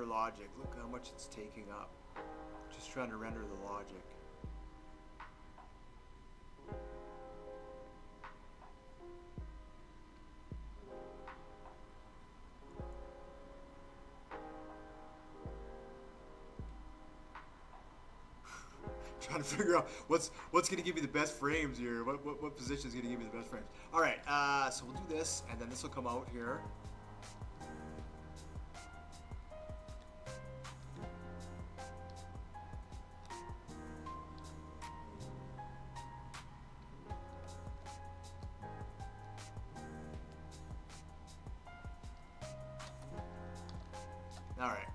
logic. Look how much it's taking up. Just trying to render the logic. Trying to figure out what's going to give me the best frames here. What position is going to give me the best frames? All right, so we'll do this, and then this will come out here. All right.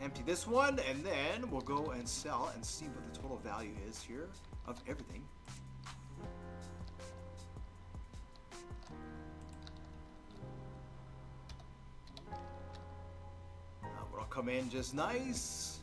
Empty this one, and then we'll go and sell and see what the total value is here of everything. It'll come in just nice.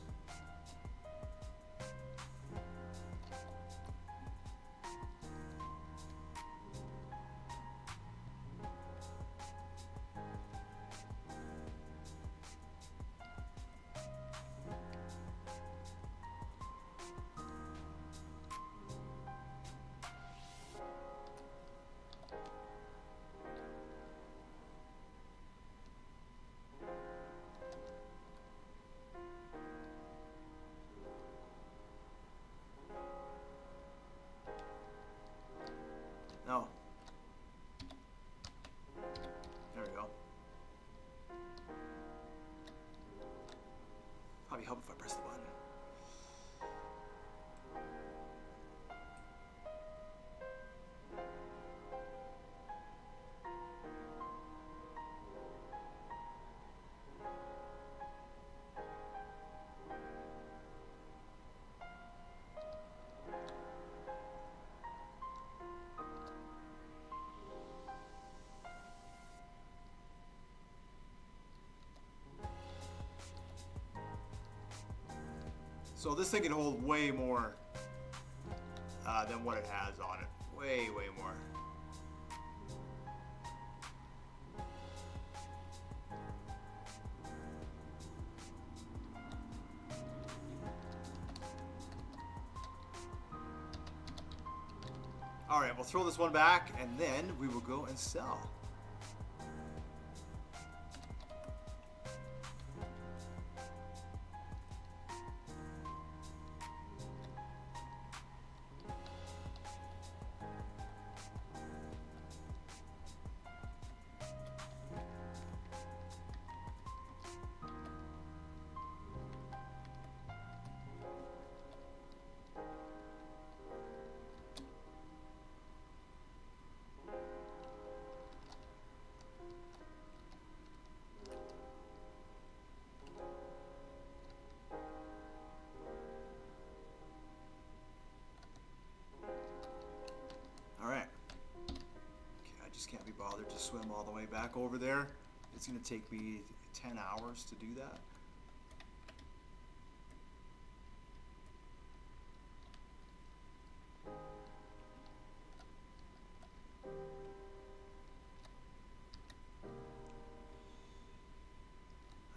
if I press the button. So this thing can hold way more than what it has on it. Way, way more. All right, we'll throw this one back and then we will go and sell. Can't be bothered to swim all the way back over there. It's going to take me 10 hours to do that.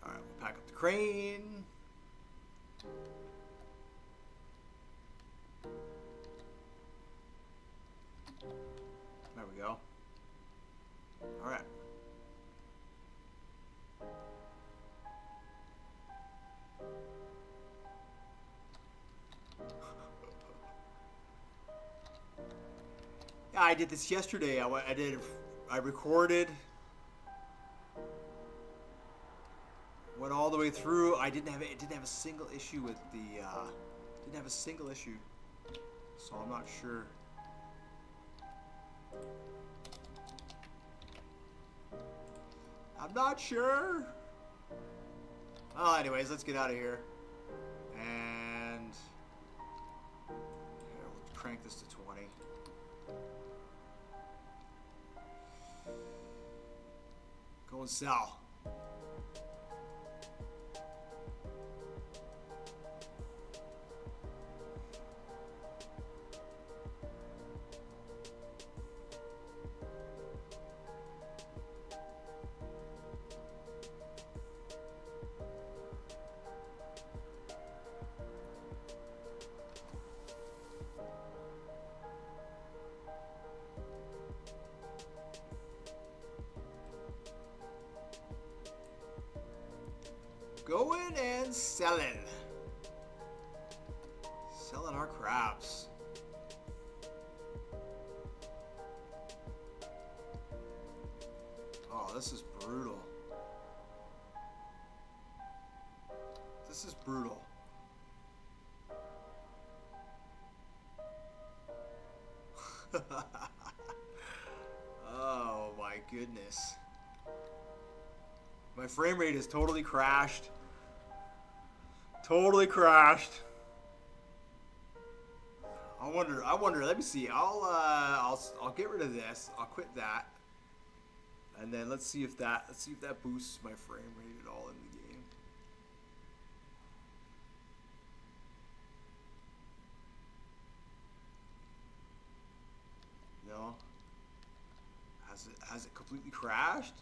All right, we'll pack up the crane. There we go. All right. Yeah, I did this yesterday. I recorded, went all the way through. It didn't have a single issue with the didn't have a single issue. So I'm not sure. I'm not sure. Well, anyways, let's get out of here. And here, we'll crank this to 20. Go and sell. Going and selling. Selling our crabs. Oh, this is brutal. This is brutal. Oh my goodness. My frame rate is totally crashed. Totally crashed. I wonder, let me see. I'll get rid of this. I'll quit that. And then let's see if that boosts my frame rate at all in the game. No. Has it completely crashed?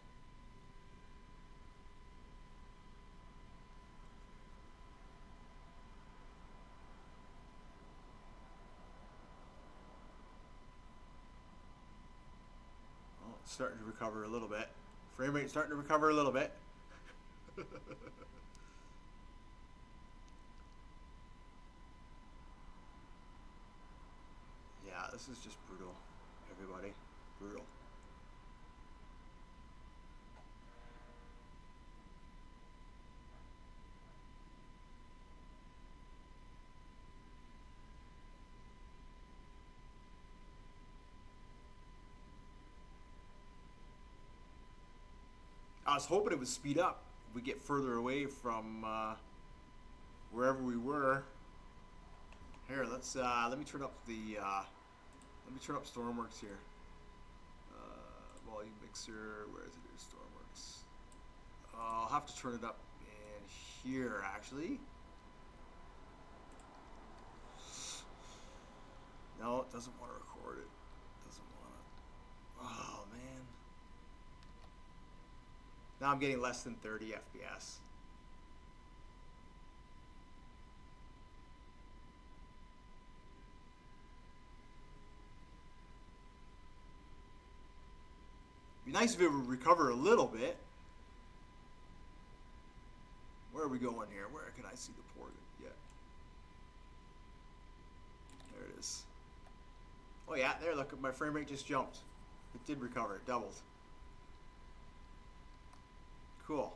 Starting to recover a little bit. Frame rate starting to recover a little bit. Yeah, this is just brutal, everybody. Brutal. I was hoping it would speed up. We get further away from wherever we were. Here, let me turn up Stormworks here. Volume mixer. Where is it? Here's Stormworks. I'll have to turn it up in here actually. No, it doesn't want to record it. Doesn't want to. Oh man. Now I'm getting less than 30 FPS. Be nice if it would recover a little bit. Where are we going here? Where can I see the port yet? There it is. Oh yeah, there, look, my frame rate just jumped. It did recover, it doubled. Cool.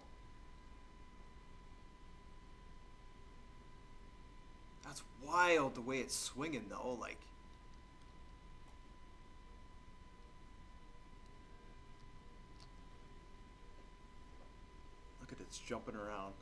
That's wild the way it's swinging though, like. Look at it, it's jumping around.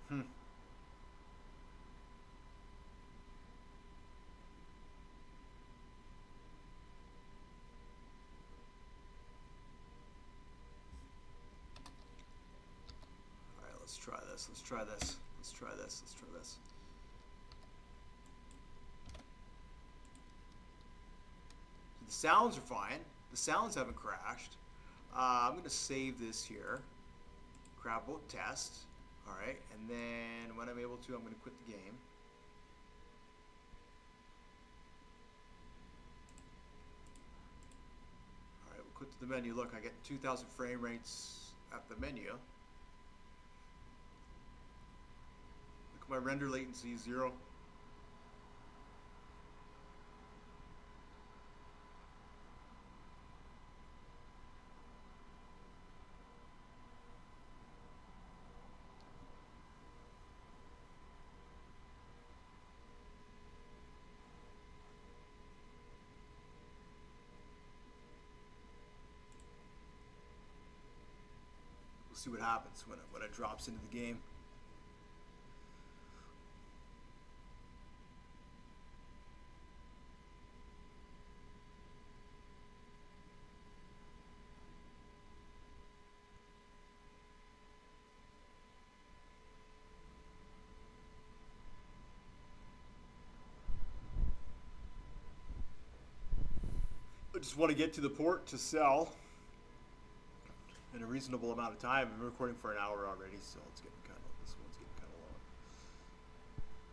Hmm. All right, let's try this. Let's try this. Let's try this. Let's try this. The sounds are fine. The sounds haven't crashed. I'm going to save this here. Crab boat test. All right, and then when I'm able to, I'm going to quit the game. All right, we'll quit to the menu. Look, I get 2,000 frame rates at the menu. Look at my render latency, 0. See what happens when it drops into the game. I just want to get to the port to sell in a reasonable amount of time. I'm recording for an hour already, so this one's getting kind of long.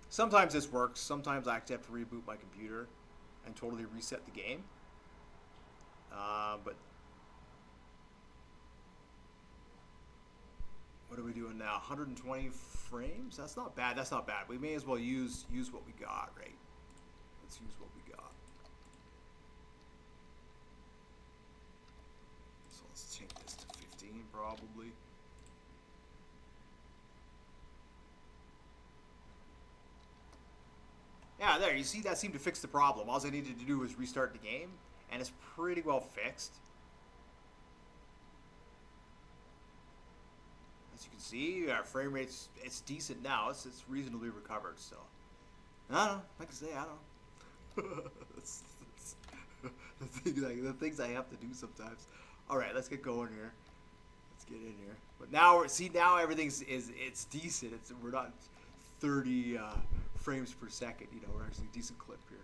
Sometimes this works. Sometimes I actually have to reboot my computer and totally reset the game. But what are we doing now? 120 frames? That's not bad. That's not bad. We may as well use what we got, right? Let's use what we got. So let's take this to 15 probably. Yeah, there, you see that seemed to fix the problem. All I needed to do was restart the game, and it's pretty well fixed. As you can see, our frame rate's it's decent now. It's reasonably recovered, so. I don't know, like I say, I don't know. It's the things I have to do sometimes. Alright, let's get going here. Let's get in here. But now, see, now everything's it's decent. We're not 30 frames per second. You know, we're actually a decent clip here.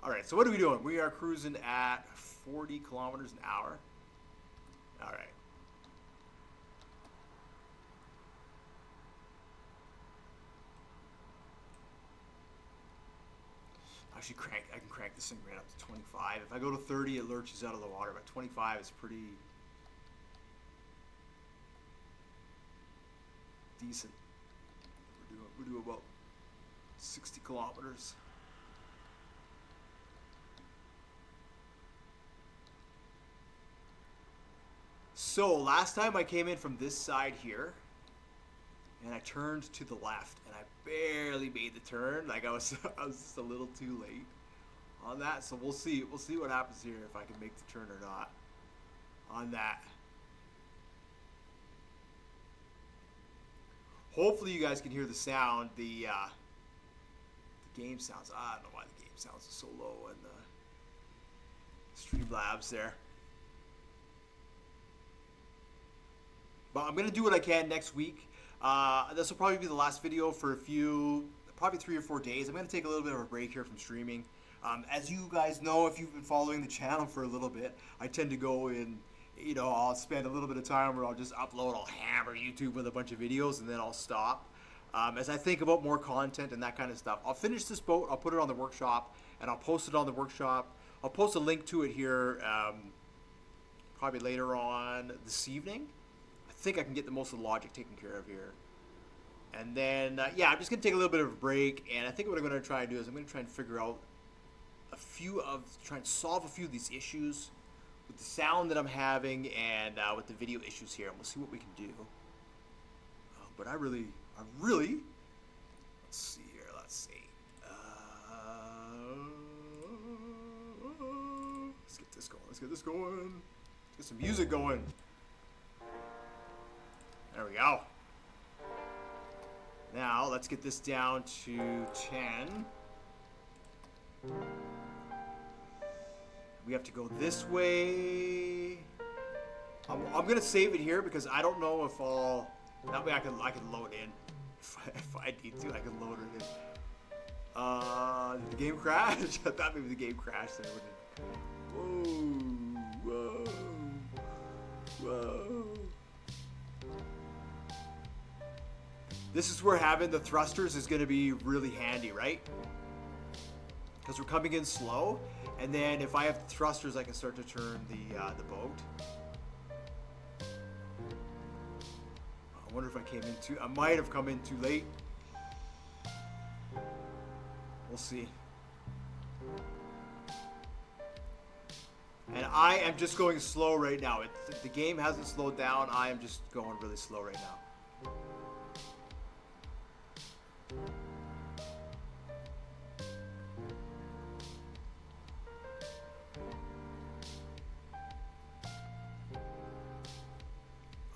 All right, so what are we doing? We are cruising at 40 kilometers an hour. All right. Actually, I can crank this thing right up to 25. If I go to 30, it lurches out of the water. But 25 is pretty decent. We're doing about 60 kilometers. So last time I came in from this side here, and I turned to the left, and I barely made the turn. Like I was just a little too late on that. So we'll see. We'll see what happens here if I can make the turn or not on that. Hopefully you guys can hear the sound. The game sounds. I don't know why the game sounds so low in the Streamlabs there. But I'm gonna do what I can next week. This will probably be the last video for probably 3 or 4 days. I'm gonna take a little bit of a break here from streaming. As you guys know, if you've been following the channel for a little bit, I tend to go in. I'll spend a little bit of time where I'll just upload, I'll hammer YouTube with a bunch of videos, and then I'll stop. As I think about more content and that kind of stuff, I'll finish this boat, I'll put it on the workshop, and I'll post it on the workshop. I'll post a link to it here probably later on this evening. I think I can get the most of the logic taken care of here. And then, yeah, I'm just going to take a little bit of a break, and I think what I'm going to try and do is I'm going to try and figure out try and solve a few of these issues with the sound that I'm having and with the video issues here, and we'll see what we can do. But I really, let's see here, let's see. Let's get this going, let's get some music going. There we go. Now, let's get this down to 10. We have to go this way. I'm gonna save it here because I don't know if that way I can load in. If I need to, I can load it in. Did the game crash? I thought maybe the game crashed there. Whoa. This is where having the thrusters is going to be really handy, right? Because we're coming in slow, and then if I have thrusters, I can start to turn the boat. I wonder if I might have come in too late. We'll see. And I am just going slow right now. The game hasn't slowed down. I am just going really slow right now.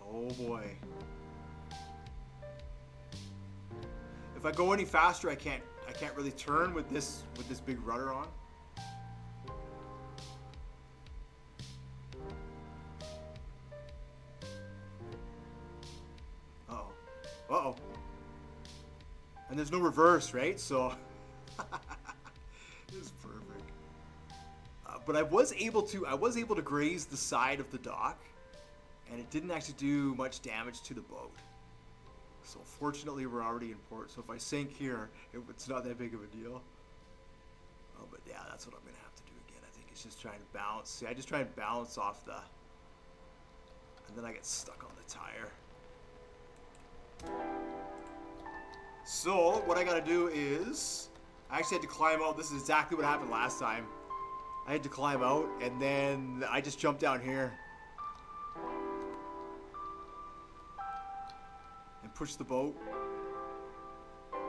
Oh boy. If I go any faster, I can't really turn with this big rudder on. Uh-oh. And there's no reverse, right? So this is perfect. But I was able to graze the side of the dock, and it didn't actually do much damage to the boat. So fortunately, we're already in port. So if I sink here, it's not that big of a deal. Oh, but yeah, that's what I'm gonna have to do again. I think it's just trying to bounce. See, I just try and bounce off and then I get stuck on the tire. So what I gotta do is, I actually had to climb out. This is exactly what happened last time. I had to climb out, and then I just jumped down here and push the boat.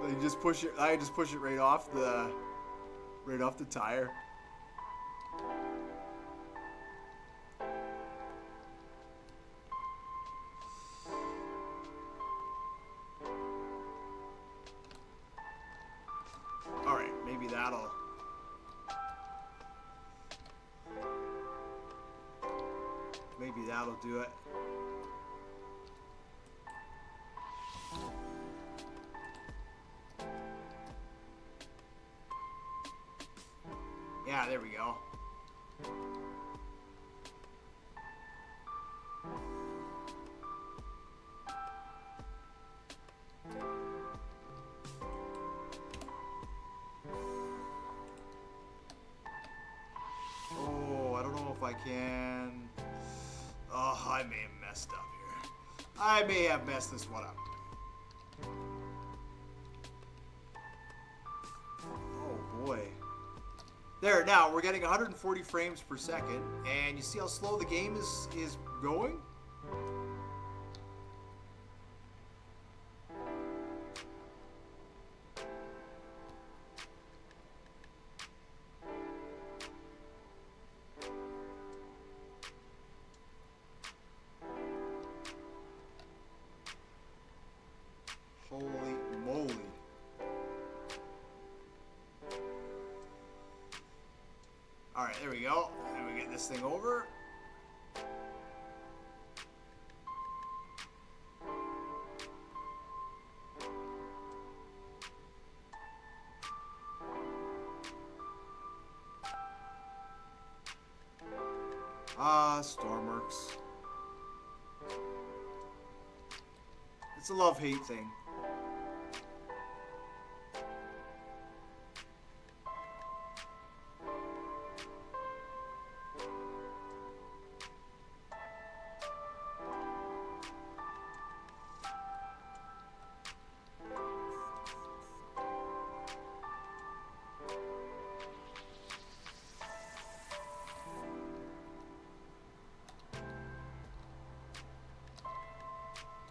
Then you just push it. I just push it right off the tire. Maybe that'll do it. Yeah, there we go. Oh, I don't know if I can. Oh, I may have messed up here. I may have messed this one up. There, now we're getting 140 frames per second, and you see how slow the game is going? Holy moly. Alright, there we go. And we get this thing over. Stormworks. It's a love-hate thing.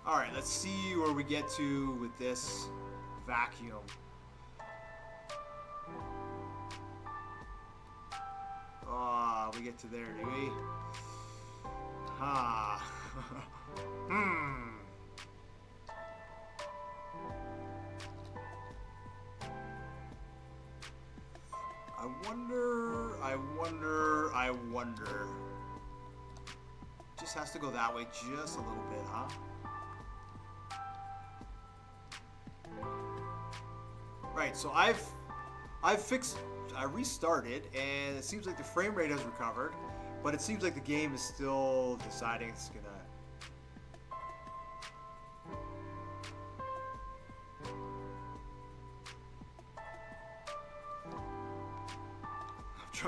Alright, let's see where we get to with this vacuum. Oh, we get to there, do we? Ha. I wonder. Just has to go that way just a little bit, huh? Right, so I restarted, and it seems like the frame rate has recovered, but it seems like the game is still deciding it's gonna.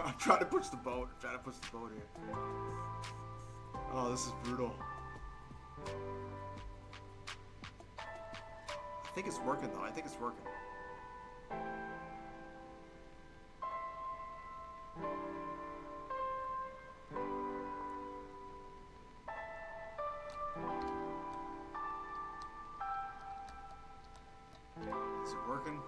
I'm trying to push the boat. I'm trying to push the boat here. Oh, this is brutal. I think it's working though. I think it's working. Is it working?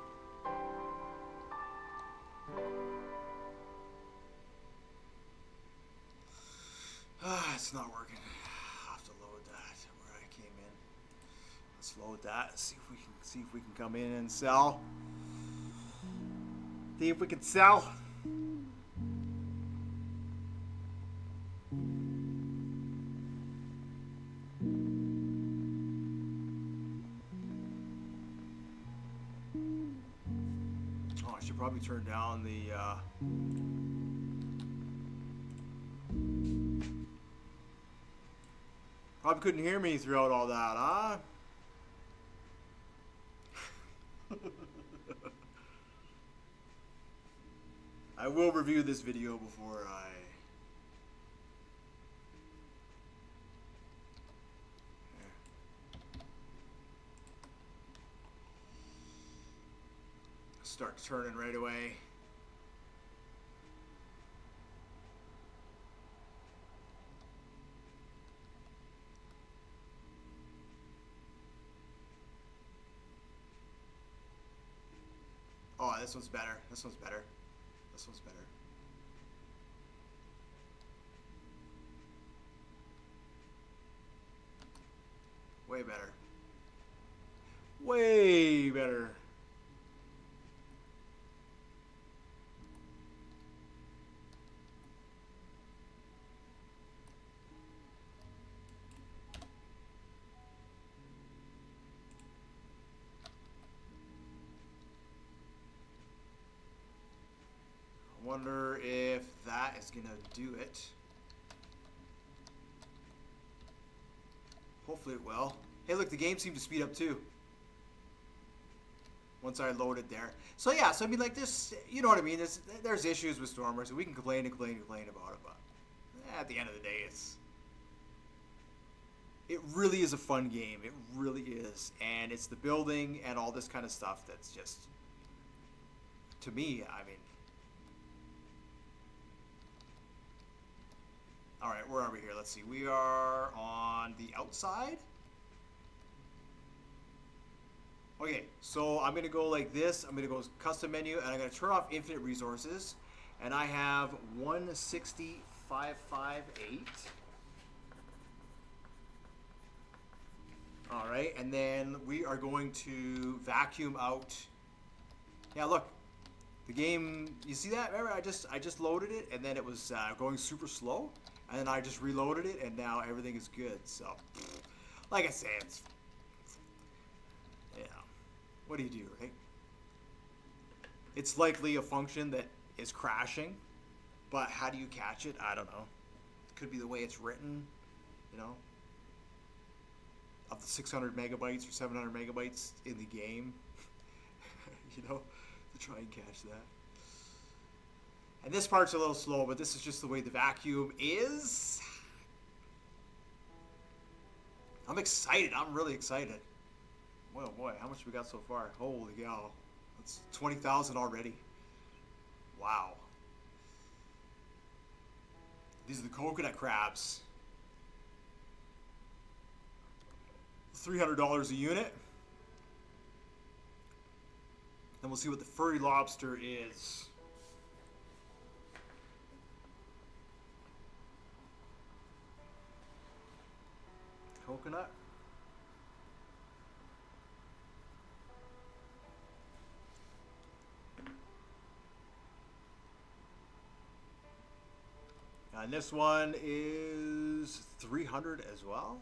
It's not working. I'll have to load that where I came in. Let's load that. See if we can come in and sell. See if we can sell. Oh, I should probably turn down the probably couldn't hear me throughout all that, huh? I will review this video before I... Start turning right away. Oh, this one's better. This one's better. This one's better. Way better. Way better. Wonder if that is gonna do it. Hopefully it will. Hey, look, the game seemed to speed up too once I loaded there. So yeah, so I mean, like this, you know what I mean. There's issues with Stormworks, and we can complain and complain and complain about it, but at the end of the day, it really is a fun game. It really is, and it's the building and all this kind of stuff that's just, to me, I mean, All right, where are we here? Let's see. We are on the outside. Okay, so I'm gonna go like this. I'm gonna go custom menu, and I'm gonna turn off infinite resources, and I have 160,558. All right, and then we are going to vacuum out. Yeah, look, the game. You see that? Remember, I just loaded it, and then it was going super slow, and then I just reloaded it, and now everything is good. So, like I said, it's, yeah. What do you do, right? It's likely a function that is crashing, but how do you catch it? I don't know. Could be the way it's written, you know. Of the 600 megabytes or 700 megabytes in the game, you know, to try and catch that. And this part's a little slow, but this is just the way the vacuum is. I'm excited. I'm really excited. Well, boy, how much we got so far? Holy cow. That's 20,000 already. Wow. These are the coconut crabs. $300 a unit. And we'll see what the furry lobster is. Coconut. And this one is 300 as well.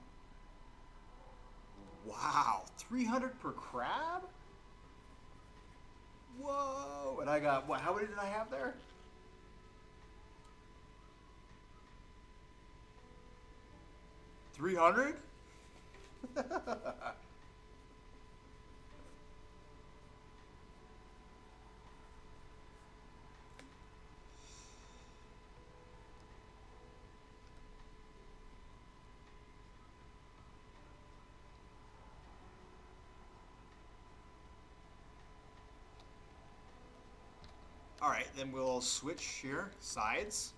Wow, 300 per crab? Whoa! And I got, what, how many did I have there? $300? All right, then we'll switch here, sides.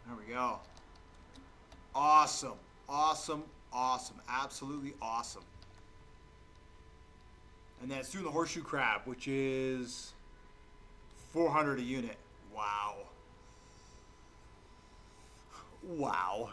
There we go. Awesome, awesome, awesome, absolutely awesome. And then it's doing the horseshoe crab, which is 400 a unit. Wow. Wow.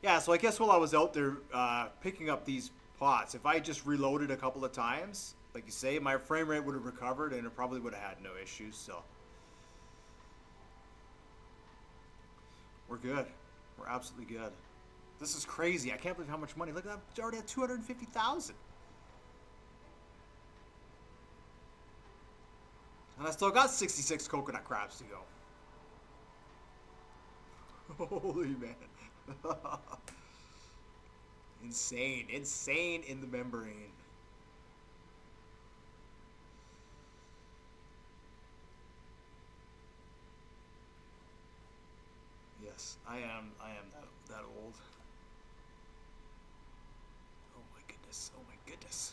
Yeah, so I guess while I was out there picking up these pots, if I just reloaded a couple of times, like you say, my frame rate would have recovered and it probably would have had no issues. So we're good. We're absolutely good. This is crazy. I can't believe how much money. Look at that. It's already at 250,000. And I still got 66 coconut crabs to go. Holy man. Insane. Insane in the membrane. Yes, I am that old. Oh my goodness. Oh my goodness.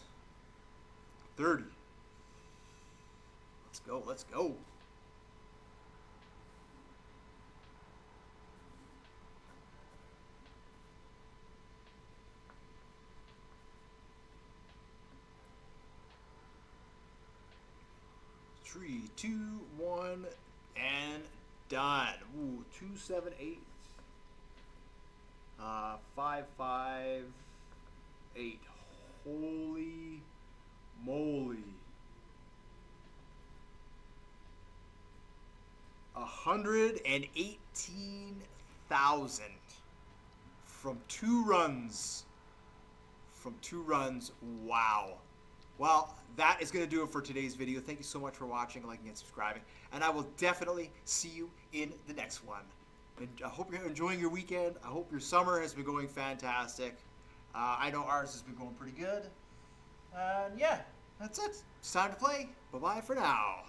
30. Let's go. Let's go. Three, two, one, and done. Ooh, 278. 558. Holy moly. 118,000 from 2 runs. From 2 runs. Wow. Well, that is going to do it for today's video. Thank you so much for watching, liking, and subscribing. And I will definitely see you in the next one. And I hope you're enjoying your weekend. I hope your summer has been going fantastic. I know ours has been going pretty good. And yeah, that's it. It's time to play. Bye-bye for now.